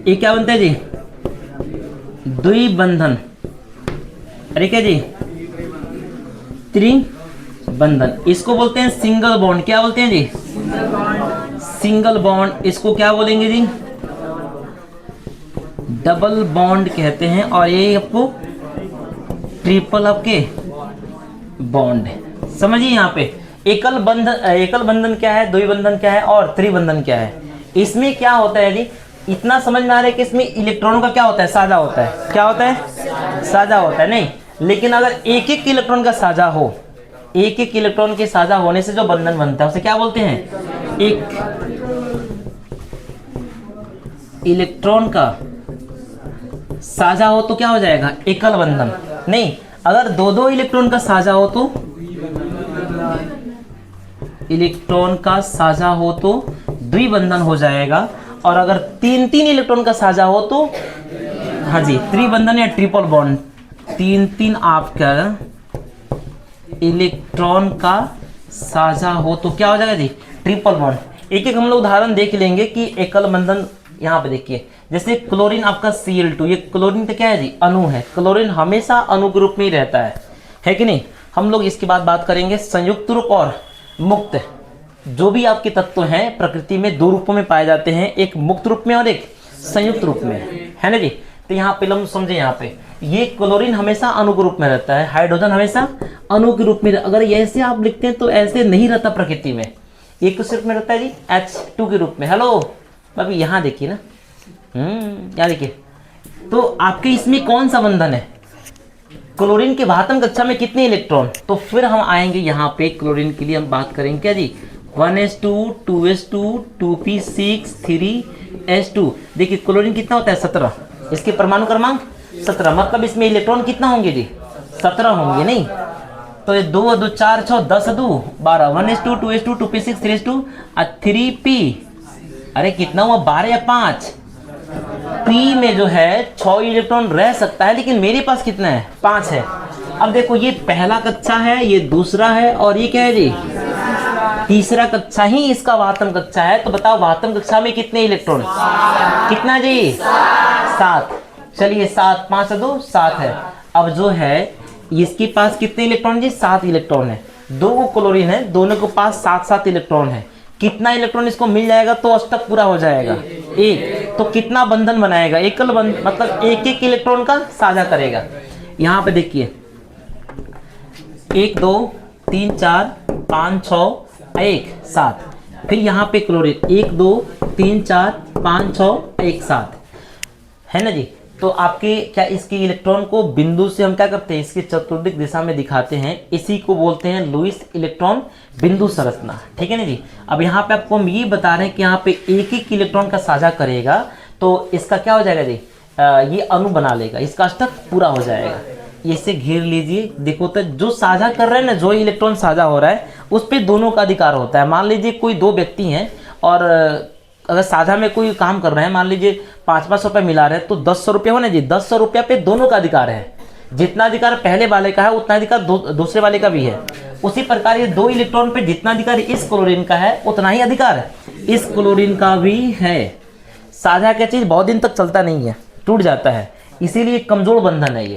एक क्या बनता है जी, द्विबंधन। अरे क्या जी, त्रिबंधन। इसको बोलते हैं सिंगल बॉन्ड। क्या बोलते हैं जी, सिंगल बॉन्ड। इसको क्या बोलेंगे जी, डबल बॉन्ड कहते हैं। और ये आपको ट्रिपल आपके बॉन्ड है। समझिए, यहाँ पे एकल बंधन क्या है, द्विबंधन क्या है और त्रिबंधन क्या है। इसमें क्या होता है जी, इतना समझ में आ रहा है कि इसमें इलेक्ट्रॉनों का क्या होता है, साझा होता है। क्या होता है, साझा होता है। नहीं, लेकिन अगर एक एक इलेक्ट्रॉन का साझा हो, एक एक इलेक्ट्रॉन के साझा होने से जो बंधन बनता है उसे क्या बोलते हैं, एक इलेक्ट्रॉन का साझा हो तो क्या हो जाएगा, एकल बंधन। नहीं, अगर दो दो इलेक्ट्रॉन का साझा हो तो, इलेक्ट्रॉन का साझा हो तो द्विबंधन हो जाएगा, और अगर तीन तीन इलेक्ट्रॉन का साझा हो तो, हाँ जी, त्रिबंधन या ट्रिपल बॉन्ड। तीन तीन आपका इलेक्ट्रॉन का साझा हो तो क्या हो जाएगा जी, ट्रिपल बॉन्ड। एक एक हम लोग उदाहरण देख लेंगे कि एकल बंधन। यहाँ पे देखिए, जैसे क्लोरीन आपका Cl2, ये क्लोरीन तो क्या है जी, अणु है। क्लोरीन हमेशा अणु के रूप में ही रहता है कि नहीं। हम लोग इसके बाद बात करेंगे संयुक्त रूप और मुक्त। जो भी आपके तत्व हैं प्रकृति में दो रूपों में पाए जाते हैं, एक मुक्त रूप में और एक संयुक्त रूप में, है ना जी। तो यहाँ पे हम समझे, यहाँ पे ये क्लोरीन हमेशा अणु के रूप में रहता है, हाइड्रोजन हमेशा अणु के रूप में। अगर ऐसे आप लिखते हैं तो ऐसे नहीं रहता प्रकृति में, एक सिर्फ में रहता है जी H2 के रूप में। हेलो अभी यहाँ देखिए ना, यहाँ देखिए, तो आपके इसमें कौन सा बंधन है, क्लोरीन के वाहकत्म कक्षा में कितने इलेक्ट्रॉन। तो फिर हम आएंगे यहाँ पे क्लोरीन के लिए हम बात करेंगे क्या जी, 1s2 2s2 2p6 3s2। देखिए क्लोरीन कितना होता है, 17, इसके परमाणु क्रमांक 17, मतलब इसमें इलेक्ट्रॉन कितना होंगे जी, 17 होंगे। नहीं तो ये 2 2 4 6 10 2 12, 1s2 2s2 2p6 3s2 3p, अरे कितना हुआ, 12 या 5। पी में जो है 6 इलेक्ट्रॉन रह सकता है, लेकिन मेरे पास कितना है, 5 है। अब देखो ये पहला कक्षा है, ये दूसरा है, और ये क्या है जी, तीसरा कक्षा ही इसका वाहकत्म कक्षा है। तो बताओ वाहकत्म कक्षा में कितने इलेक्ट्रॉन, कितना जी, 7। चलिए 7 5 2 7 है। अब जो है इसके पास कितने इलेक्ट्रॉन जी, 7 इलेक्ट्रॉन है। दो क्लोरीन है, दोनों के पास 7 इलेक्ट्रॉन है। कितना इलेक्ट्रॉन इसको मिल जाएगा तो अष्टक पूरा हो जाएगा, एक। तो कितना बंधन बनाएगा, एकल बंधन, मतलब एक एक इलेक्ट्रॉन का साझा करेगा। यहाँ पे देखिए 1 2 3 4 5 6 1 7। फिर यहाँ पे क्लोरीन 1 2 3 4 5 6 1 7, है ना जी। तो आपके क्या इसके इलेक्ट्रॉन को बिंदु से हम क्या करते हैं, इसकी चतुर्दिक दिशा में दिखाते हैं। इसी को बोलते हैं लुईस इलेक्ट्रॉन बिंदु संरचना, ठीक है ना जी। अब यहाँ पे आपको हम ये बता रहे हैं कि यहाँ पे एक एक इलेक्ट्रॉन का साझा करेगा तो इसका क्या हो जाएगा जी, ये अणु बना लेगा, इसका अष्टक पूरा हो जाएगा। इसे घेर लीजिए, देखो तो जो साझा कर रहे हैं ना, जो इलेक्ट्रॉन साझा हो रहा है उस पर दोनों का अधिकार होता है। मान लीजिए कोई दो व्यक्ति हैं और अगर साझा में कोई काम कर रहे हैं, मान लीजिए 500 रुपये मिला रहे हैं, तो 100 रुपये हो ना जी, 100 रुपये पे दोनों का अधिकार है। जितना अधिकार पहले वाले का है उतना अधिकार दूसरे वाले का भी है। उसी प्रकार ये दो इलेक्ट्रॉन पे जितना अधिकार इस क्लोरीन का है उतना ही अधिकार इस क्लोरीन का भी है। साझा क्या चीज बहुत दिन तक चलता नहीं है, टूट जाता है, इसीलिए कमजोर बंधन है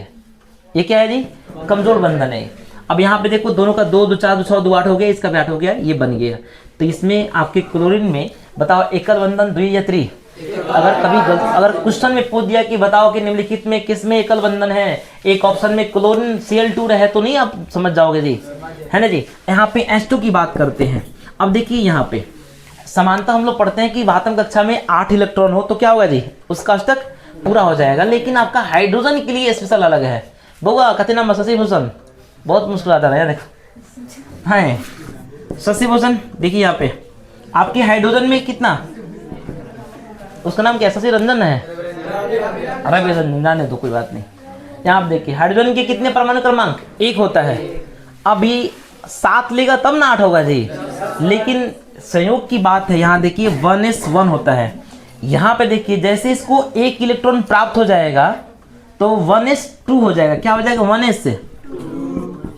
ये क्या है जी, कमजोर बंधन है। अब यहाँ पे देखो दोनों का 2 2 4 2 6 2 8 हो गया, इसका भी 8 हो गया, ये बन गया। तो इसमें आपके क्लोरीन में बताओ एकल बंधन द्वि या त्रि। अगर क्वेश्चन में पूछ दिया कि बताओ कि निम्नलिखित में किसमें एकल बंधन है, एक ऑप्शन में क्लोरीन Cl2 रहे तो नहीं आप समझ जाओगे जी, है ना जी। यहाँ पे H2 की बात करते हैं। अब देखिए यहाँ पे समानता हम लोग पढ़ते हैं कि वाहकत्म कक्षा में 8 इलेक्ट्रॉन हो तो क्या होगा जी, उसका अष्टक पूरा हो जाएगा। लेकिन आपका हाइड्रोजन के लिए स्पेशल अलग है। बउआ कथी नाम, शशि भूषण, बहुत मुश्किल आता है देखो, हाँ शशि भूषण। देखिए यहाँ पे आपके हाइड्रोजन में कितना, उसका नाम क्या, शशि रंजन है, रवि रंजन, जाने दो कोई बात नहीं। यहाँ आप देखिए हाइड्रोजन के कितने परमाणु क्रमांक, 1 होता है। अभी 7 लेगा तब ना 8 होगा जी, लेकिन संयोग की बात है। यहाँ देखिए 1s1 होता है। यहाँ पे देखिए जैसे इसको 1 इलेक्ट्रॉन प्राप्त हो जाएगा तो 1s2 हो जाएगा। क्या हो जाएगा, 1s से,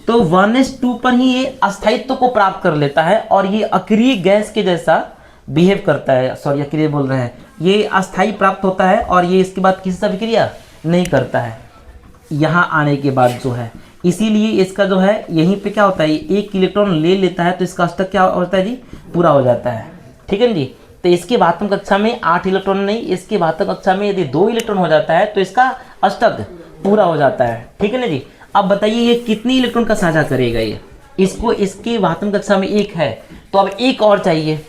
तो 1s2 पर ही ये अस्थायित्व को प्राप्त कर लेता है और ये अक्रिय गैस के जैसा बिहेव करता है। सॉरी अक्रिय बोल रहे हैं, ये अस्थायी प्राप्त होता है और ये इसके बाद किसी से अभिक्रिया नहीं करता है यहाँ आने के बाद जो है। इसीलिए इसका जो है यहीं पे क्या होता है, 1 इलेक्ट्रॉन ले लेता है तो इसका अष्टक क्या होता है जी, पूरा हो जाता है, ठीक है ना जी। तो इसके वाहकत्म कक्षा में 8 इलेक्ट्रॉन नहीं, इसके वाहकत्म कक्षा में यदि 2 इलेक्ट्रॉन हो जाता है तो इसका अष्टक पूरा हो जाता है, ठीक है ना जी। अब बताइए ये कितनी इलेक्ट्रॉन का साझा करेगा, ये इसको इसकी वाहतम कक्षा में एक है, तो अब एक और चाहिए,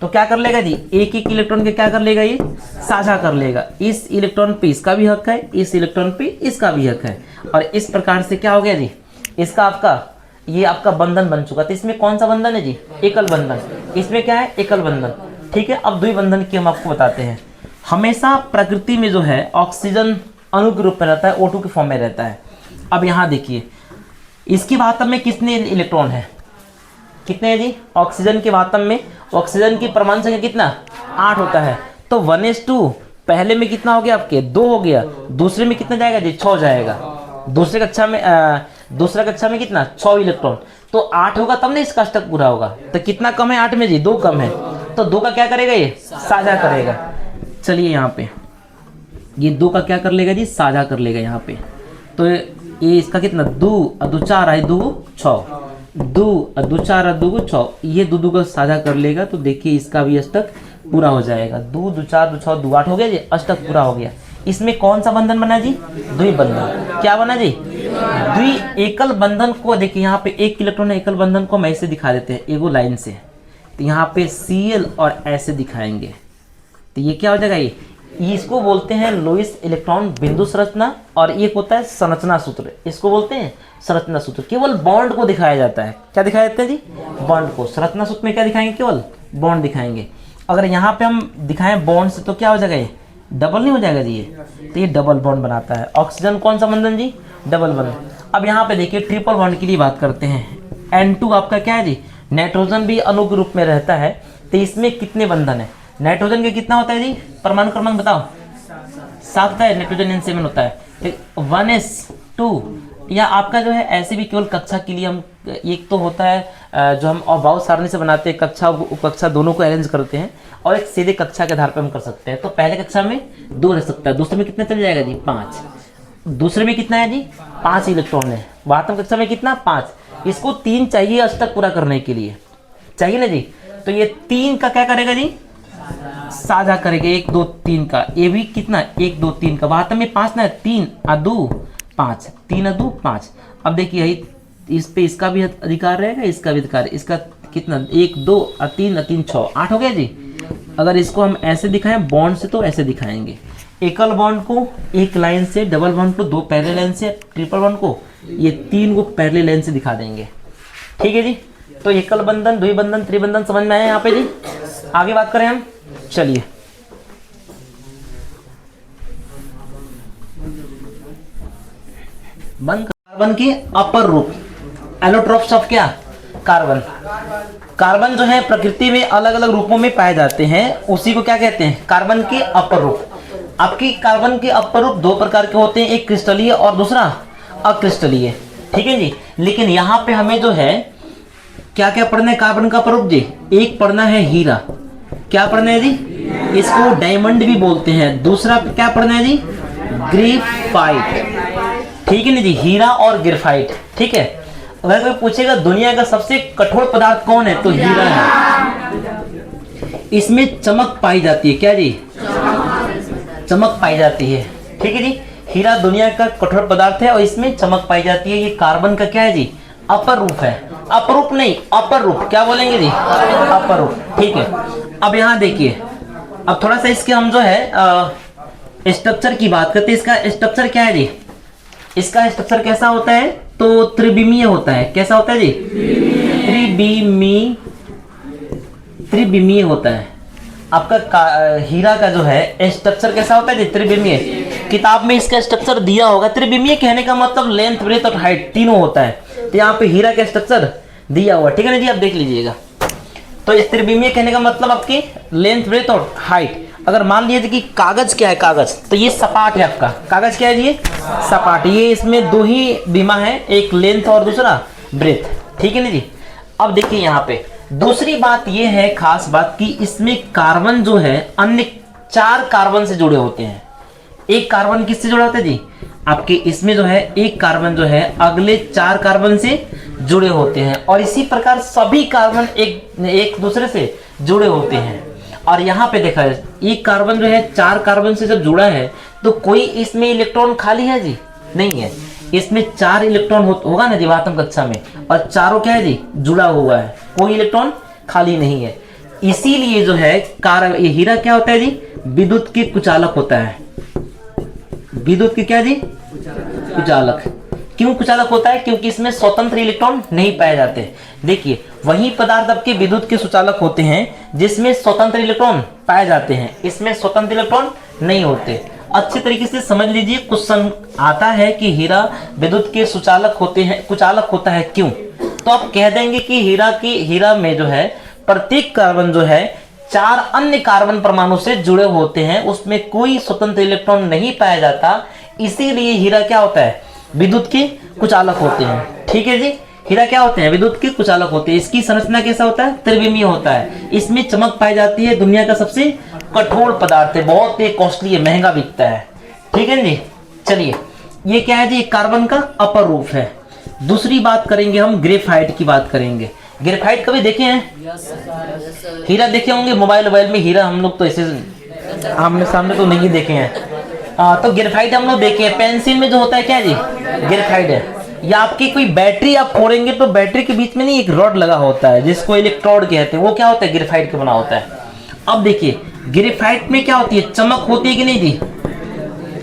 तो क्या कर लेगा जी, एक एक इलेक्ट्रॉन के क्या कर लेगा, ये साझा कर लेगा। इस इलेक्ट्रॉन पे इसका भी हक है, इस इलेक्ट्रॉन पे इसका भी हक है, और इस प्रकार से क्या हो गया जी, इसका आपका ये आपका बंधन बन चुका। तो इसमें कौन सा बंधन है जी, एकल बंधन। इसमें क्या है, एकल बंधन। ठीक है, अब द्विबंधन की हम आपको बताते हैं। हमेशा प्रकृति में जो है ऑक्सीजन अणु के रूप में रहता है, O2 के फॉर्म में रहता है। अब यहाँ देखिए, इसकी वाहतम में कितने इलेक्ट्रॉन है, कितने हैं जी, ऑक्सीजन के वाहतम में ऑक्सीजन की परमाणु संख्या कितना, 8 होता है। तो 1s2 पहले में कितना हो गया आपके, 2 हो गया, दूसरे में कितना जाएगा जी, 6 जाएगा। दूसरे कक्षा में कितना, 6 इलेक्ट्रॉन। तो 8 होगा तब ना इसका अष्टक पूरा होगा। तो कितना कम है 8 में जी, 2 कम है, तो 2 का क्या करेगा, ये साझा करेगा। चलिए यहाँ पे ये 2 का क्या कर लेगा जी, साझा कर लेगा यहाँ पे। तो ये इसका कितना, 2 और 2 4 है, 2 6, 2 और 2 4 और 2 6, ये 2 को साझा कर लेगा। तो देखिए इसका भी अष्टक पूरा हो जाएगा। 2 2 4 2 6 2 8 हो गया जी, अष्टक पूरा हो गया। इसमें कौन सा बंधन बना जी, द्विबंधन। क्या बना जी, द्वि एकल बंधन को देखिए यहाँ पे एक इलेक्ट्रॉन एकल बंधन को हम ऐसे दिखा देते हैं, एगो लाइन से। तो यहाँ पे Cl और ऐसे दिखाएंगे, तो ये क्या हो जाएगा, ये इसको बोलते हैं लुईस इलेक्ट्रॉन बिंदु संरचना, और एक होता है संरचना सूत्र, इसको बोलते हैं संरचना सूत्र। केवल बॉन्ड को दिखाया जाता है, क्या दिखाया जाता है जी, बॉन्ड को। संरचना सूत्र में क्या दिखाएंगे, केवल बॉन्ड दिखाएंगे। अगर यहाँ पे हम दिखाएं बॉन्ड से तो क्या हो जाएगा, ये डबल नहीं हो जाएगा जी, ये तो ये डबल बॉन्ड बनाता है। ऑक्सीजन कौन सा बंधन जी, डबल बंधन। अब यहाँ पे देखिए ट्रिपल बॉन्ड के लिए बात करते हैं। N2 आपका क्या है जी, नाइट्रोजन भी अणु के रूप में रहता है। तो इसमें कितने बंधन है, नाइट्रोजन के कितना होता है जी, परमाणु क्रमांक बताओ, 7 होता है, नाइट्रोजन N7 होता है। तो 1s2, या आपका जो है ऐसे भी केवल कक्षा के लिए हम, एक तो होता है जो हम अभाव सारणी से बनाते हैं, कक्षा उपकक्षा दोनों को अरेंज करते हैं, और एक सीधे कक्षा के आधार पर हम कर सकते हैं। तो पहले कक्षा में 2 रह सकता है, दूसरे में कितना चल जाएगा जी, 5। दूसरे में कितना है जी, 5 इलेक्ट्रॉन है। वाहतम कक्षा में कितना, 5। इसको 3 चाहिए अष्टक पूरा करने के लिए, चाहिए ना जी। तो ये 3 का क्या करेगा जी, साझा करेगा, 1 2 3 का। ये भी कितना, 1 2 3 का। वाहतम में 5 ना, 3 और 2 5, 3 और 2 5। अब देखिए यही इस पे इसका भी अधिकार रहेगा, इसका भी अधिकार, इसका कितना, 1 2 और 3 और 3 6, 8 हो गया जी। अगर इसको हम ऐसे दिखाएं बॉन्ड से तो ऐसे दिखाएंगे, एकल बॉन्ड को एक लाइन से, डबल बॉन्ड को 2 पैरेलल लाइन से, ट्रिपल बॉन्ड को ये 3 को पैरेलल लाइन से दिखा देंगे। ठीक है जी। तो एकल बंधन, द्विबंधन, त्रिबंधन समझ में आया यहाँ पे जी। आगे बात करें हम, चलिए कार्बन के अपर रूप, एलोट्रोप्स ऑफ क्या, कार्बन। कार्बन जो है प्रकृति में अलग अलग रूपों में पाए जाते हैं, उसी को क्या कहते हैं, कार्बन के अपर रूप। आपकी कार्बन के अपर रूप 2 प्रकार के होते हैं, एक क्रिस्टलीय और दूसरा अक्रिस्टलीय। ठीक है जी। लेकिन यहाँ पे हमें जो है क्या क्या पढ़ना है कार्बन का अपर रूप जी, एक पढ़ना है हीरा, क्या पढ़ना है जी, इसको डायमंड भी बोलते हैं। दूसरा क्या पढ़ना है जी, ग्रेफाइट। ठीक है ना जी, हीरा और ग्रेफाइट। ठीक है। अगर कोई पूछेगा दुनिया का सबसे कठोर पदार्थ कौन है, तो हीरा है। इसमें चमक पाई जाती है, क्या जी, चमक पाई जाती है। ठीक है जी। हीरा दुनिया का कठोर पदार्थ है और इसमें चमक पाई जाती है। ये कार्बन का क्या है जी, अपर रूप है। अपरूप नहीं, अपर रूप, क्या बोलेंगे जी, अपर रूप। ठीक है। अब यहाँ देखिए, अब थोड़ा सा इसके हम जो है स्ट्रक्चर की बात करते हैं। इसका स्ट्रक्चर क्या है जी, इसका स्ट्रक्चर कैसा होता है, तो त्रिविमीय होता है। कैसा होता है जी, त्रिविमीय होता है। आपका हीरा का जो है स्ट्रक्चर कैसा होता है जी, त्रिविमीय। किताब में इसका स्ट्रक्चर दिया होगा। त्रिविमीय कहने का मतलब लेंथ, ब्रेथ और हाइट तीनों होता है। तो यहाँ पे हीरा का स्ट्रक्चर दिया हुआ, ठीक है ना जी, आप देख लीजिएगा। तो इस त्रिविमीय कहने का मतलब आपकी लेंथ, ब्रेथ और हाइट। अगर मान लीजिए कि कागज क्या है, कागज तो ये सपाट है। आपका कागज क्या है, ये सपाट। ये इसमें 2 ही बीमा है, एक लेंथ और दूसरा ब्रेथ। ठीक है ना जी। अब देखिए यहाँ पे दूसरी बात ये है, खास बात, कि इसमें कार्बन जो है अन्य 4 कार्बन से जुड़े होते हैं। एक कार्बन किससे जुड़ा होता है जी, आपके इसमें जो है एक कार्बन जो है अगले 4 कार्बन से जुड़े होते हैं, और इसी प्रकार सभी कार्बन एक दूसरे से जुड़े होते हैं। और यहाँ पे देखा है, एक कार्बन जो है 4 कार्बन से जब जुड़ा है तो कोई इसमें इलेक्ट्रॉन खाली है जी, नहीं है। इसमें 4 इलेक्ट्रॉन होगा ना जी आत्म कक्षा में, और चारों क्या है जी जुड़ा हुआ है, कोई इलेक्ट्रॉन खाली नहीं है। इसीलिए जो है ये हीरा क्या होता है जी, विद्युत की कुचालक होता है। विद्युत की क्या जी कुचालक। क्यों कुचालक होता है? क्योंकि इसमें स्वतंत्र इलेक्ट्रॉन नहीं पाए जाते। देखिए वही पदार्थ आपके विद्युत के सुचालक होते हैं जिसमें स्वतंत्र इलेक्ट्रॉन पाए जाते हैं, इसमें स्वतंत्र इलेक्ट्रॉन नहीं होते। अच्छे तरीके से समझ लीजिए, क्वेश्चन आता है कि हीरा विद्युत के सुचालक होते हैं, कुचालक होता है क्यों? तो आप कह देंगे कि हीरा में जो है प्रत्येक कार्बन जो है 4 अन्य कार्बन परमाणु से जुड़े होते हैं, उसमें कोई स्वतंत्र इलेक्ट्रॉन नहीं पाया जाता, इसीलिए हीरा क्या होता है विद्युत के कुचालक होते हैं। ठीक है जी, हीरा क्या होते हैं विद्युत के कुचालक होते हैं। इसकी संरचना कैसा होता है? त्रिविमीय होता है। इसमें चमक पाई जाती है, दुनिया का सबसे कठोर पदार्थ है, बहुत ही कॉस्टली है, महंगा बिकता है। ठीक है जी। चलिए ये क्या है जी, कार्बन का अपर रूप है। दूसरी बात करेंगे हम ग्रेफाइट की बात करेंगे। ग्रेफाइट कभी देखे हैं? हीरा देखे होंगे मोबाइल में, हीरा हम लोग तो ऐसे आमने सामने तो नहीं देखे हैं। तो ग्रेफाइट हम लोग देखे हैं, पेंसिल में जो होता है क्या जी ग्रेफाइट है। या आपकी कोई बैटरी आप फोड़ेंगे तो बैटरी के बीच में नहीं एक रॉड लगा होता है जिसको इलेक्ट्रोड कहते हैं, वो क्या होता है ग्रेफाइट का बना होता है। अब देखिए ग्रेफाइट में क्या होती है, चमक होती है कि नहीं जी?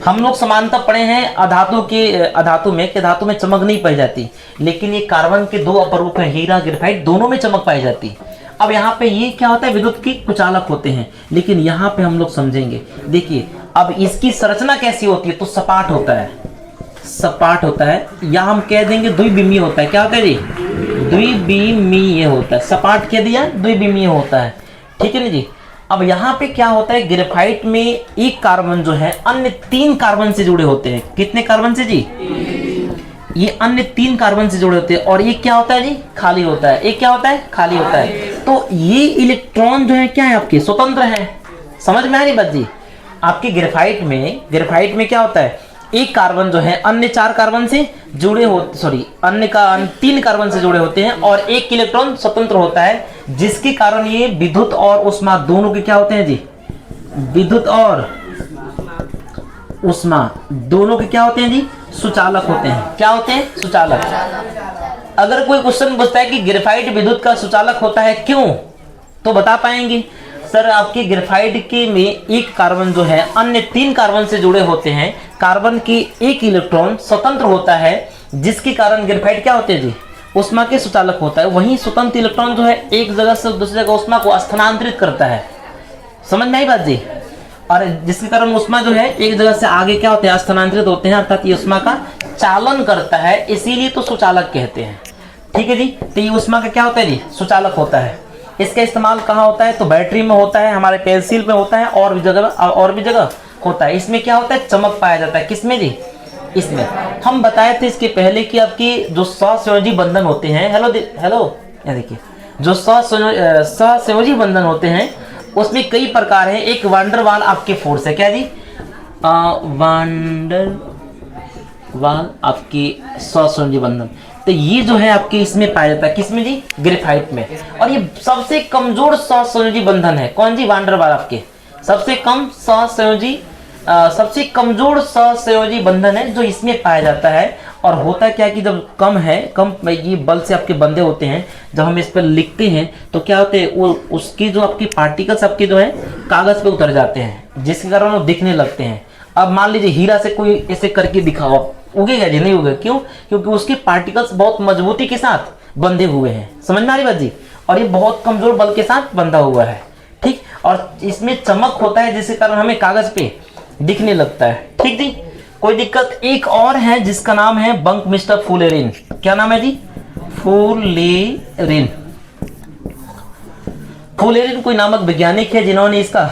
हम लोग समानता पढ़े हैं अधातु में कि धातु में चमक नहीं पाई जाती, लेकिन ये कार्बन के 2 अपर रूप है हीरा ग्रेफाइट, दोनों में चमक पाई जाती है। अब यहाँ पे ये क्या होता है विद्युत की कुचालक होते हैं, लेकिन यहाँ पे हम लोग समझेंगे। देखिए अब इसकी संरचना कैसी होती है, तो सपाट होता है, सपाट होता है, या हम कह देंगे द्विविमीय होता है। क्या होता है जी द्विविमीय होता है, सपाट कह दिया द्विविमीय होता है। ठीक है ना जी। अब यहाँ पे क्या होता है, ग्रेफाइट में एक कार्बन जो है अन्य 3 कार्बन से जुड़े होते हैं। कितने कार्बन से जी? ये अन्य 3 कार्बन से जुड़े होते हैं, और एक क्या होता है जी खाली होता है। एक क्या होता है खाली होता है। तो ये इलेक्ट्रॉन जो है क्या है आपके स्वतंत्र है। समझ में आ रही बात जी? आपके ग्रेफाइट में क्या होता है, एक कार्बन जो है अन्य 4 कार्बन से जुड़े होते, अन्य 3 कार्बन से जुड़े होते हैं, और एक इलेक्ट्रॉन स्वतंत्र होता है, जिसके कारण ये विद्युत और ऊष्मा दोनों के क्या होते हैं जी, विद्युत और ऊष्मा दोनों के क्या होते हैं जी सुचालक होते हैं। क्या होते हैं? सुचालक। अगर कोई क्वेश्चन पूछता है कि ग्रेफाइट विद्युत का सुचालक होता है क्यों, तो बता पाएंगे सर आपके ग्रेफाइट के में एक कार्बन जो है अन्य 3 कार्बन से जुड़े होते हैं, कार्बन की एक इलेक्ट्रॉन स्वतंत्र होता है, जिसके कारण ग्रेफाइट क्या होते हैं जी ऊष्मा के सुचालक होता है। वहीं स्वतंत्र इलेक्ट्रॉन जो है एक जगह से दूसरी जगह ऊष्मा को स्थानांतरित करता है। समझ में आई बात जी? और जिसके कारण ऊष्मा जो है एक जगह से आगे क्या होते हैं स्थानांतरित होते हैं, अर्थात ये ऊष्मा का चालन करता है, इसीलिए तो सुचालक कहते हैं। ठीक है जी। तो ये ऊष्मा का क्या होता है जी सुचालक होता है। इसका इस्तेमाल कहाँ होता है, तो बैटरी में होता है, हमारे पेंसिल में होता है, और भी जगह होता है। इसमें क्या होता है चमक पाया जाता है। किसमें जी? इसमें। हम बताए थे इसके पहले कि आपकी जो सहसंयोजी बंधन होते हैं, हेलो देखिए, जो सहसंयोजी बंधन होते हैं उसमें कई प्रकार हैं। एक वांडर वाल आपके फोर्स है। क्या जी? वांडर वाल आपकी सहसंयोजी बंधन, तो ये जो है आपके इसमें पाया जाता है। किसमें जी? ग्रेफाइट में। और ये सबसे कमजोर सहसंयोजी बंधन है। कौन जी? वांडर वाल आपके सबसे कमजोर सहसंयोजी बंधन है जो इसमें पाया जाता है। और होता क्या कि जब कम ये बल से आपके बंधे होते हैं, जब हम इस पर लिखते हैं तो क्या होते हैं, वो उसकी जो आपके पार्टिकल्स आपके जो है कागज पे उतर जाते हैं, जिसके कारण वो दिखने लगते हैं। अब मान लीजिए हीरा से कोई ऐसे करके दिखाओ, उगेगा जी? नहीं उगेगा। क्यों? क्योंकि उसके पार्टिकल्स बहुत मजबूती के साथ बंधे हुए हैं। समझ में आ रही बात जी? और ये बहुत कमजोर बल के साथ बंधा हुआ है। ठीक। और इसमें चमक होता है जिसके कारण हमें कागज पे दिखने लगता है। ठीक जी। कोई दिक्कत? एक और है जिसका नाम है बंकमिस्टर फुलेरिन। क्या नाम है जी? फुलेरिन। फुलेरिन कोई नामक वैज्ञानिक है जिन्होंने इसका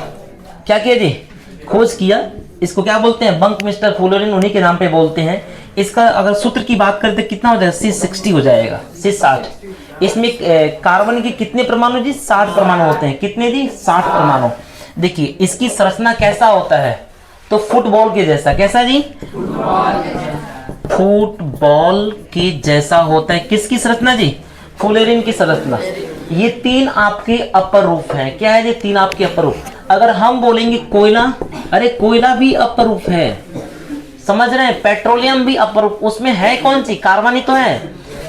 क्या किया जी खोज किया। इसको क्या बोलते हैं? बंकमिस्टर फुलेरिन, उन्हीं के नाम पे बोलते हैं। इसका अगर सूत्र की बात करते कितना हो जाएगा? C60 हो जाएगा, C60। इसमें कार्बन के कितने परमाणु जी? 60 परमाणु होते हैं। कितने जी? 60 परमाणु। देखिए इसकी संरचना कैसा होता है, तो फुटबॉल के जैसा। कैसा जी? फुटबॉल के जैसा होता है। किसकी संरचना जी? फुलेरिन की संरचना। ये 3 आपके अपर रूप हैं। क्या है ये 3 आपके अपर रूप? अगर हम बोलेंगे कोयला, अरे कोयला भी अपर रूप है। समझ रहे हैं, पेट्रोलियम भी अपर, उसमें है कौन सी, कार्बन ही तो है।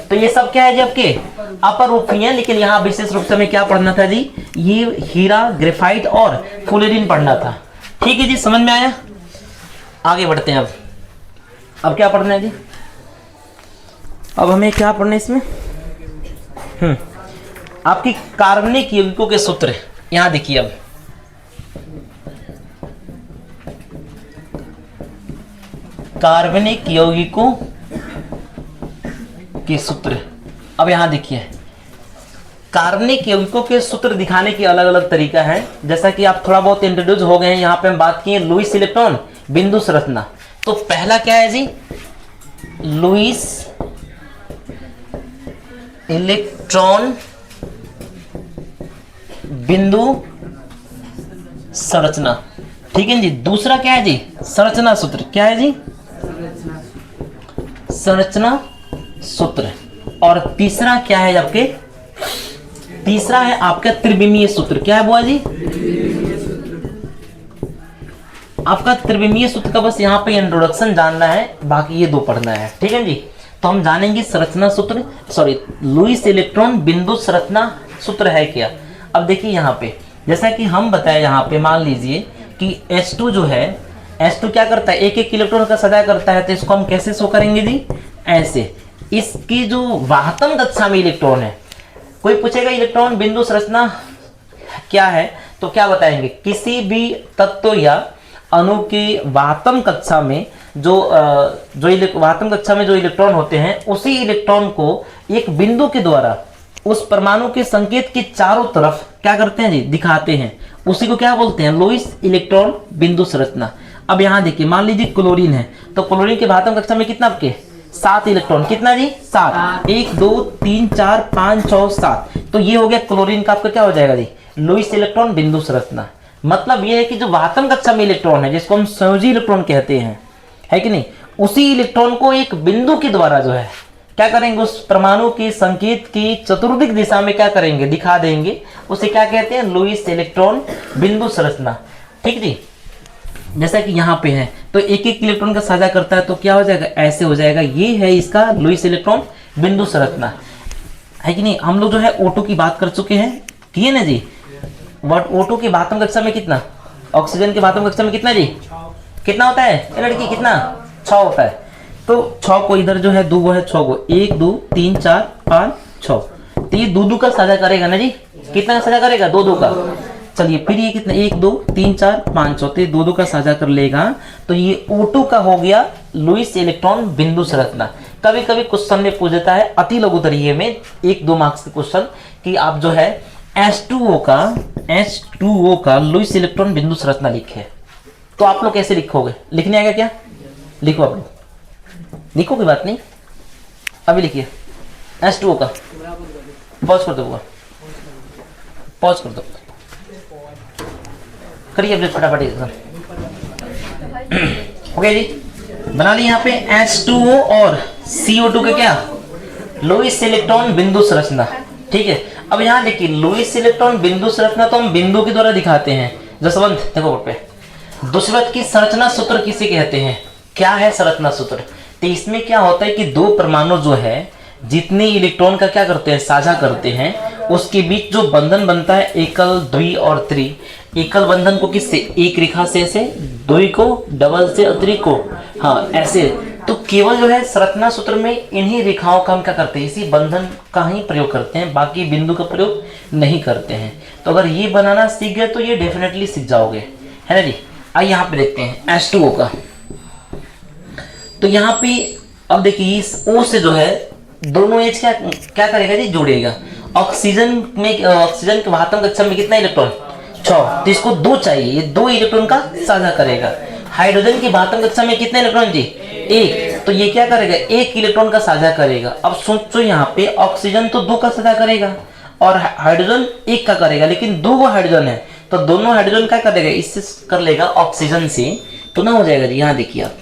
तो ये सब क्या है जी आपके अपर रूप ही है, लेकिन यहाँ विशेष रूप से हमें क्या पढ़ना था जी, ये हीरा, ग्रेफाइट और फुलेरिन पढ़ना था। ठीक है जी, समझ में आया। आगे बढ़ते हैं। अब क्या पढ़ना है जी, अब हमें क्या पढ़ना है इसमें, आपकी कार्बनिक यौगिकों के सूत्र यहां देखिए। अब कार्बनिक यौगिकों के सूत्र, अब यहां देखिए, कार्बनिक यौगिकों के सूत्र दिखाने की अलग अलग तरीका है। जैसा कि आप थोड़ा बहुत इंट्रोड्यूस हो गए हैं, यहां पे हम बात किए लुईस इलेक्ट्रॉन बिंदु संरचना। तो पहला क्या है जी, लुईस इलेक्ट्रॉन बिंदु संरचना। ठीक है जी। दूसरा क्या है जी, संरचना सूत्र। क्या है जी, संरचना सूत्र। और तीसरा क्या है आपके, तीसरा है आपका त्रिविमीय सूत्र। क्या है बुआ जी, आपका त्रिविमीय सूत्र का बस यहाँ पे इंट्रोडक्शन जानना है, बाकी ये दो पढ़ना है। ठीक है जी। तो हम जानेंगे संरचना सूत्र, सॉरी लुईस इलेक्ट्रॉन बिंदु संरचना सूत्र है क्या। अब देखिए यहाँ पे, जैसा कि हम बताए यहाँ पे, मान लीजिए कि H2 जो है, H2 क्या करता है, एक एक इलेक्ट्रॉन का सदा करता है। तो इसको हम कैसे शो करेंगे जी, ऐसे। इसकी जो वाहतम कक्षा में इलेक्ट्रॉन है, कोई पूछेगा इलेक्ट्रॉन बिंदु संरचना क्या है, तो क्या बताएंगे, किसी भी तत्व या अणु की वाहतम कक्षा में जो वाहतम कक्षा में जो इलेक्ट्रॉन होते हैं, उसी इलेक्ट्रॉन को एक बिंदु के द्वारा उस परमाणु के संकेत के चारों तरफ क्या करते हैं जी, दिखाते हैं। उसी को क्या बोलते हैं, लुईस इलेक्ट्रॉन बिंदु संरचना। अब यहां देखिए, मान लीजिए क्लोरीन है, तो क्लोरीन के वाहतम कक्षा में कितना आपके 7 इलेक्ट्रॉन, कितना जी 7, 1 2 3 4 5 6 7। तो ये हो गया क्लोरीन का आपका क्या हो जाएगा जी, लुईस इलेक्ट्रॉन बिंदु संरचना। मतलब ये है कि जो वाहतम कक्षा में इलेक्ट्रॉन है, जिसको हम संयोजी इलेक्ट्रॉन कहते हैं, है कि नहीं, उसी इलेक्ट्रॉन को एक बिंदु के द्वारा जो है क्या करेंगे, उस परमाणु के संकेत की चतुर्दिक दिशा में क्या करेंगे, दिखा देंगे। उसे क्या कहते हैं, लुईस इलेक्ट्रॉन बिंदु संरचना। ठीक जी। जैसा कि यहाँ पे है, तो एक एक इलेक्ट्रॉन का साझा करता है, तो क्या हो जाएगा, ऐसे हो जाएगा। ये है इसका लुईस इलेक्ट्रॉन बिंदु संरचना, है कि नहीं। हम लोग जो है O2 की बात कर चुके हैं, किए ना जी। बट O2 की वाहतम कक्षा में कितना, ऑक्सीजन के वाहतम कक्षा में कितना जी, कितना होता है लड़की, कितना 6 होता है। तो 6 को इधर जो है 2 वो है 6 को, 1 2 3 4 5 6। तो ये 2 का साझा करेगा ना जी, कितना का साझा करेगा, 2 का। चलिए फिर ये कितना, 1 2 3 4 5 6, तो ये 2 का साझा कर लेगा। तो ये O2 का हो गया लुईस इलेक्ट्रॉन बिंदु संरचना। कभी कभी क्वेश्चन में पूछ देता है अति लघु तरीके में 1-2 मार्क्स के क्वेश्चन, कि आप जो है H2O का लुईस इलेक्ट्रॉन बिंदु संरचना लिखे। तो आप लोग कैसे लिखोगे, लिखने आएगा क्या, लिखो आप लोग, लिखो कोई बात नहीं, अभी लिखिए H2O का। पॉज कर दो, पॉज कर दो, करिए अपने फटाफट एकदम। ओके जी, बना ली यहाँ पे H2O और CO2 के क्या, लुईस इलेक्ट्रॉन बिंदु संरचना। ठीक है। अब यहाँ देखिए, लुईस इलेक्ट्रॉन बिंदु संरचना तो हम बिंदु के द्वारा दिखाते हैं। जसवंत देखो बोर्ड पे, दुष्वत की संरचना सूत्र किसे कहते हैं, क्या है संरचना सूत्र। तो इसमें क्या होता है कि दो परमाणु जो है, जितने इलेक्ट्रॉन का क्या करते हैं, साझा करते हैं, उसके बीच जो बंधन बनता है, एकल, द्वि और त्रि। एकल बंधन को किससे, एक रेखा से ऐसे, द्वि को डबल से, और त्रि को हाँ ऐसे। तो केवल जो है संरचना सूत्र में इन्हीं रेखाओं का हम क्या करते हैं, इसी बंधन का ही प्रयोग करते हैं, बाकी बिंदु का प्रयोग नहीं करते हैं। तो अगर ये बनाना सीख गए तो ये डेफिनेटली सीख जाओगे, है ना जी। आइए यहाँ पे देखते हैं H2O का। तो यहाँ पे अब देखिए, इस O से जो है दोनों एच क्या क्या करेगा जी, जोड़ेगा। ऑक्सीजन में, ऑक्सीजन के वाहतम कक्षा में कितना इलेक्ट्रॉन, 6, तो इसको 2 चाहिए, ये 2 इलेक्ट्रॉन का साझा करेगा। हाइड्रोजन की वाहतम कक्षा में कितने इलेक्ट्रॉन जी, 1, तो ये क्या करेगा, 1 इलेक्ट्रॉन का साझा करेगा। अब सोचो यहाँ पे ऑक्सीजन तो 2 का साझा करेगा और हाइड्रोजन 1 का करेगा, लेकिन 2 हाइड्रोजन है, तो दोनों हाइड्रोजन क्या करेगा, इससे कर लेगा ऑक्सीजन से, तो ना हो जाएगा जी। यहाँ देखिए आप,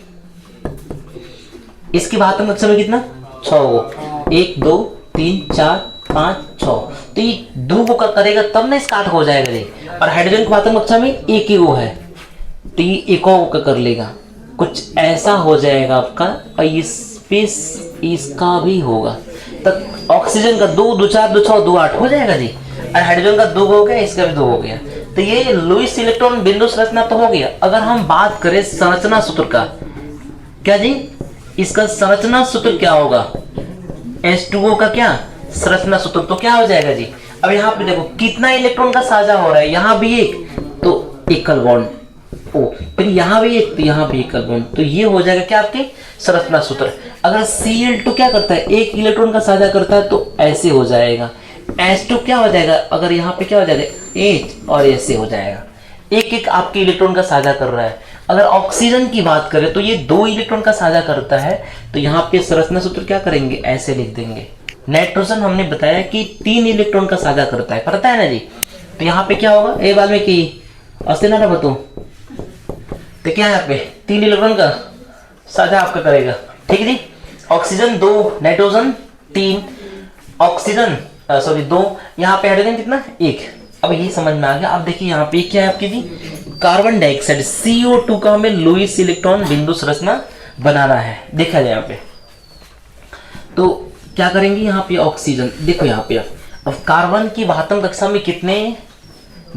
इसकी वाहतम कक्षा में कितना, 6, 1 2 3 4 5 6, तो ये 2 का करेगा तब ना इसका 8 हो जाएगा जी। और हाइड्रोजन की वाहतम कक्षा में 1 ही वो है, तो ये 1 का कर लेगा। कुछ ऐसा हो जाएगा आपका, और इस स्पेस इसका भी होगा। तब ऑक्सीजन का 2 2 4 2 6 2 8 हो जाएगा जी, और हाइड्रोजन का 2 हो गया, इसका भी 2 हो गया। तो ये लुईस इलेक्ट्रॉन बिंदु संरचना तो हो गया। अगर हम बात करें संरचना सूत्र का, क्या जी, इसका संरचना सूत्र क्या होगा, H2O का क्या संरचना सूत्र, तो क्या हो जाएगा जी। अब यहाँ पे देखो कितना इलेक्ट्रॉन का साझा हो रहा है, यहाँ भी एक, तो एकल बॉन्ड ओ, फिर यहाँ भी एक, तो यहाँ भी एकल बॉन्ड, तो ये हो जाएगा क्या आपके संरचना सूत्र। अगर Cl2 क्या करता है, एक इलेक्ट्रॉन का साझा करता है, तो ऐसे हो जाएगा। H2 क्या हो जाएगा, अगर यहाँ पे क्या हो जाएगा H, और ऐसे हो जाएगा, एक एक आपके इलेक्ट्रॉन का साझा कर रहा है। अगर ऑक्सीजन की बात करें तो ये 2 इलेक्ट्रॉन का साझा करता है, तो यहाँ पे संरचना सूत्र क्या करेंगे, ऐसे लिख देंगे। नाइट्रोजन हमने बताया कि 3 इलेक्ट्रॉन का साझा करता है ना जी, तो यहाँ पे क्या होगा, ए बाल में की अस्थिना ना बतो, तो क्या है यहाँ पे 3 इलेक्ट्रॉन का साझा आपका करेगा, ठीक है जी। ऑक्सीजन 2, नाइट्रोजन 3, ऑक्सीजन सॉरी 2, यहाँ पे हाइड्रोजन कितना 1। अब ये समझ में आ गया। अब देखिए यहाँ पे क्या है आपकी जी, कार्बन डाइऑक्साइड CO2 का हमें लुईस इलेक्ट्रॉन बिंदु संरचना बनाना है। देखा जाए यहाँ पे तो क्या करेंगे, यहाँ पे ऑक्सीजन देखो यहाँ पे, अब कार्बन की 72 कक्षा में कितने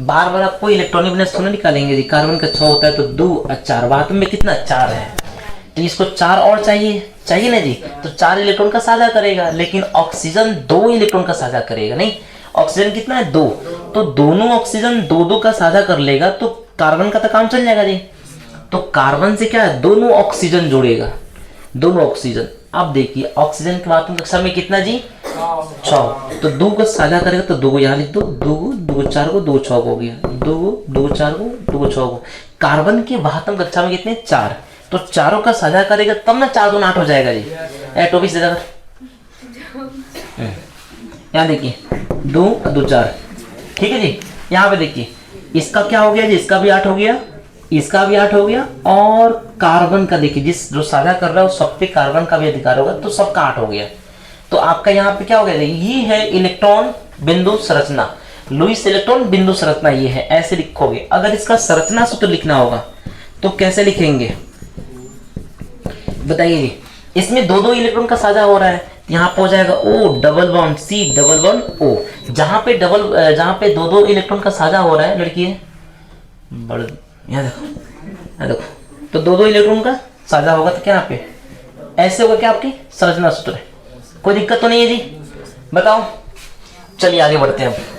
बार बार आपको इलेक्ट्रॉनिक विन्यास थोड़ा निकालेंगे जी, कार्बन का 6 होता है तो 2 और 4, 72 में कितना 4 है, तो इसको 4 और चाहिए ना जी, तो 4 इलेक्ट्रॉन का साझा करेगा, लेकिन ऑक्सीजन 2 इलेक्ट्रॉन का साझा करेगा। नहीं, ऑक्सीजन कितना है 2, तो दोनों ऑक्सीजन 2 का साझा कर लेगा, तो कार्बन का तो काम चल जाएगा जी। तो कार्बन से क्या है, दोनों ऑक्सीजन जुड़ेगा, दोनों ऑक्सीजन। अब देखिए ऑक्सीजन की बात कक्षा में कितना जी 6, तो 2 को साझा करेगा, तो 2 को यहाँ लिख दो, 2 4 को 2 6 हो गया, 2 4 को 2 6 को। कार्बन की 72 कक्षा में कितने 4, तो चारों का साझा करेगा तब ना 4 2 8 हो जाएगा जी। टॉपिक से यहाँ देखिए 2 2 4, ठीक है जी। यहाँ पे देखिए इसका क्या हो गया जी, इसका भी 8 हो गया, इसका भी 8 हो गया, और कार्बन का देखिए जिस जो साझा कर रहा है उस सब पे कार्बन का भी अधिकार होगा, तो सबका 8 हो गया। तो आपका यहाँ पे क्या हो गया, ये है इलेक्ट्रॉन बिंदु संरचना, लुईस इलेक्ट्रॉन बिंदु संरचना ये है, ऐसे लिखोगे। अगर इसका संरचना सूत्र लिखना होगा तो कैसे लिखेंगे बताइए जी। इसमें 2 इलेक्ट्रॉन का साझा हो रहा है, यहाँ पे हो जाएगा O double bond C double bond O, जहां पे 2 इलेक्ट्रॉन का साझा हो रहा है लड़की है बड़, यहाँ देखो तो 2 इलेक्ट्रॉन का साझा होगा, तो क्या यहाँ पे ऐसे होगा, क्या आपकी संरचना सूत्र है। कोई दिक्कत तो नहीं है जी, बताओ। चलिए आगे बढ़ते हैं अब।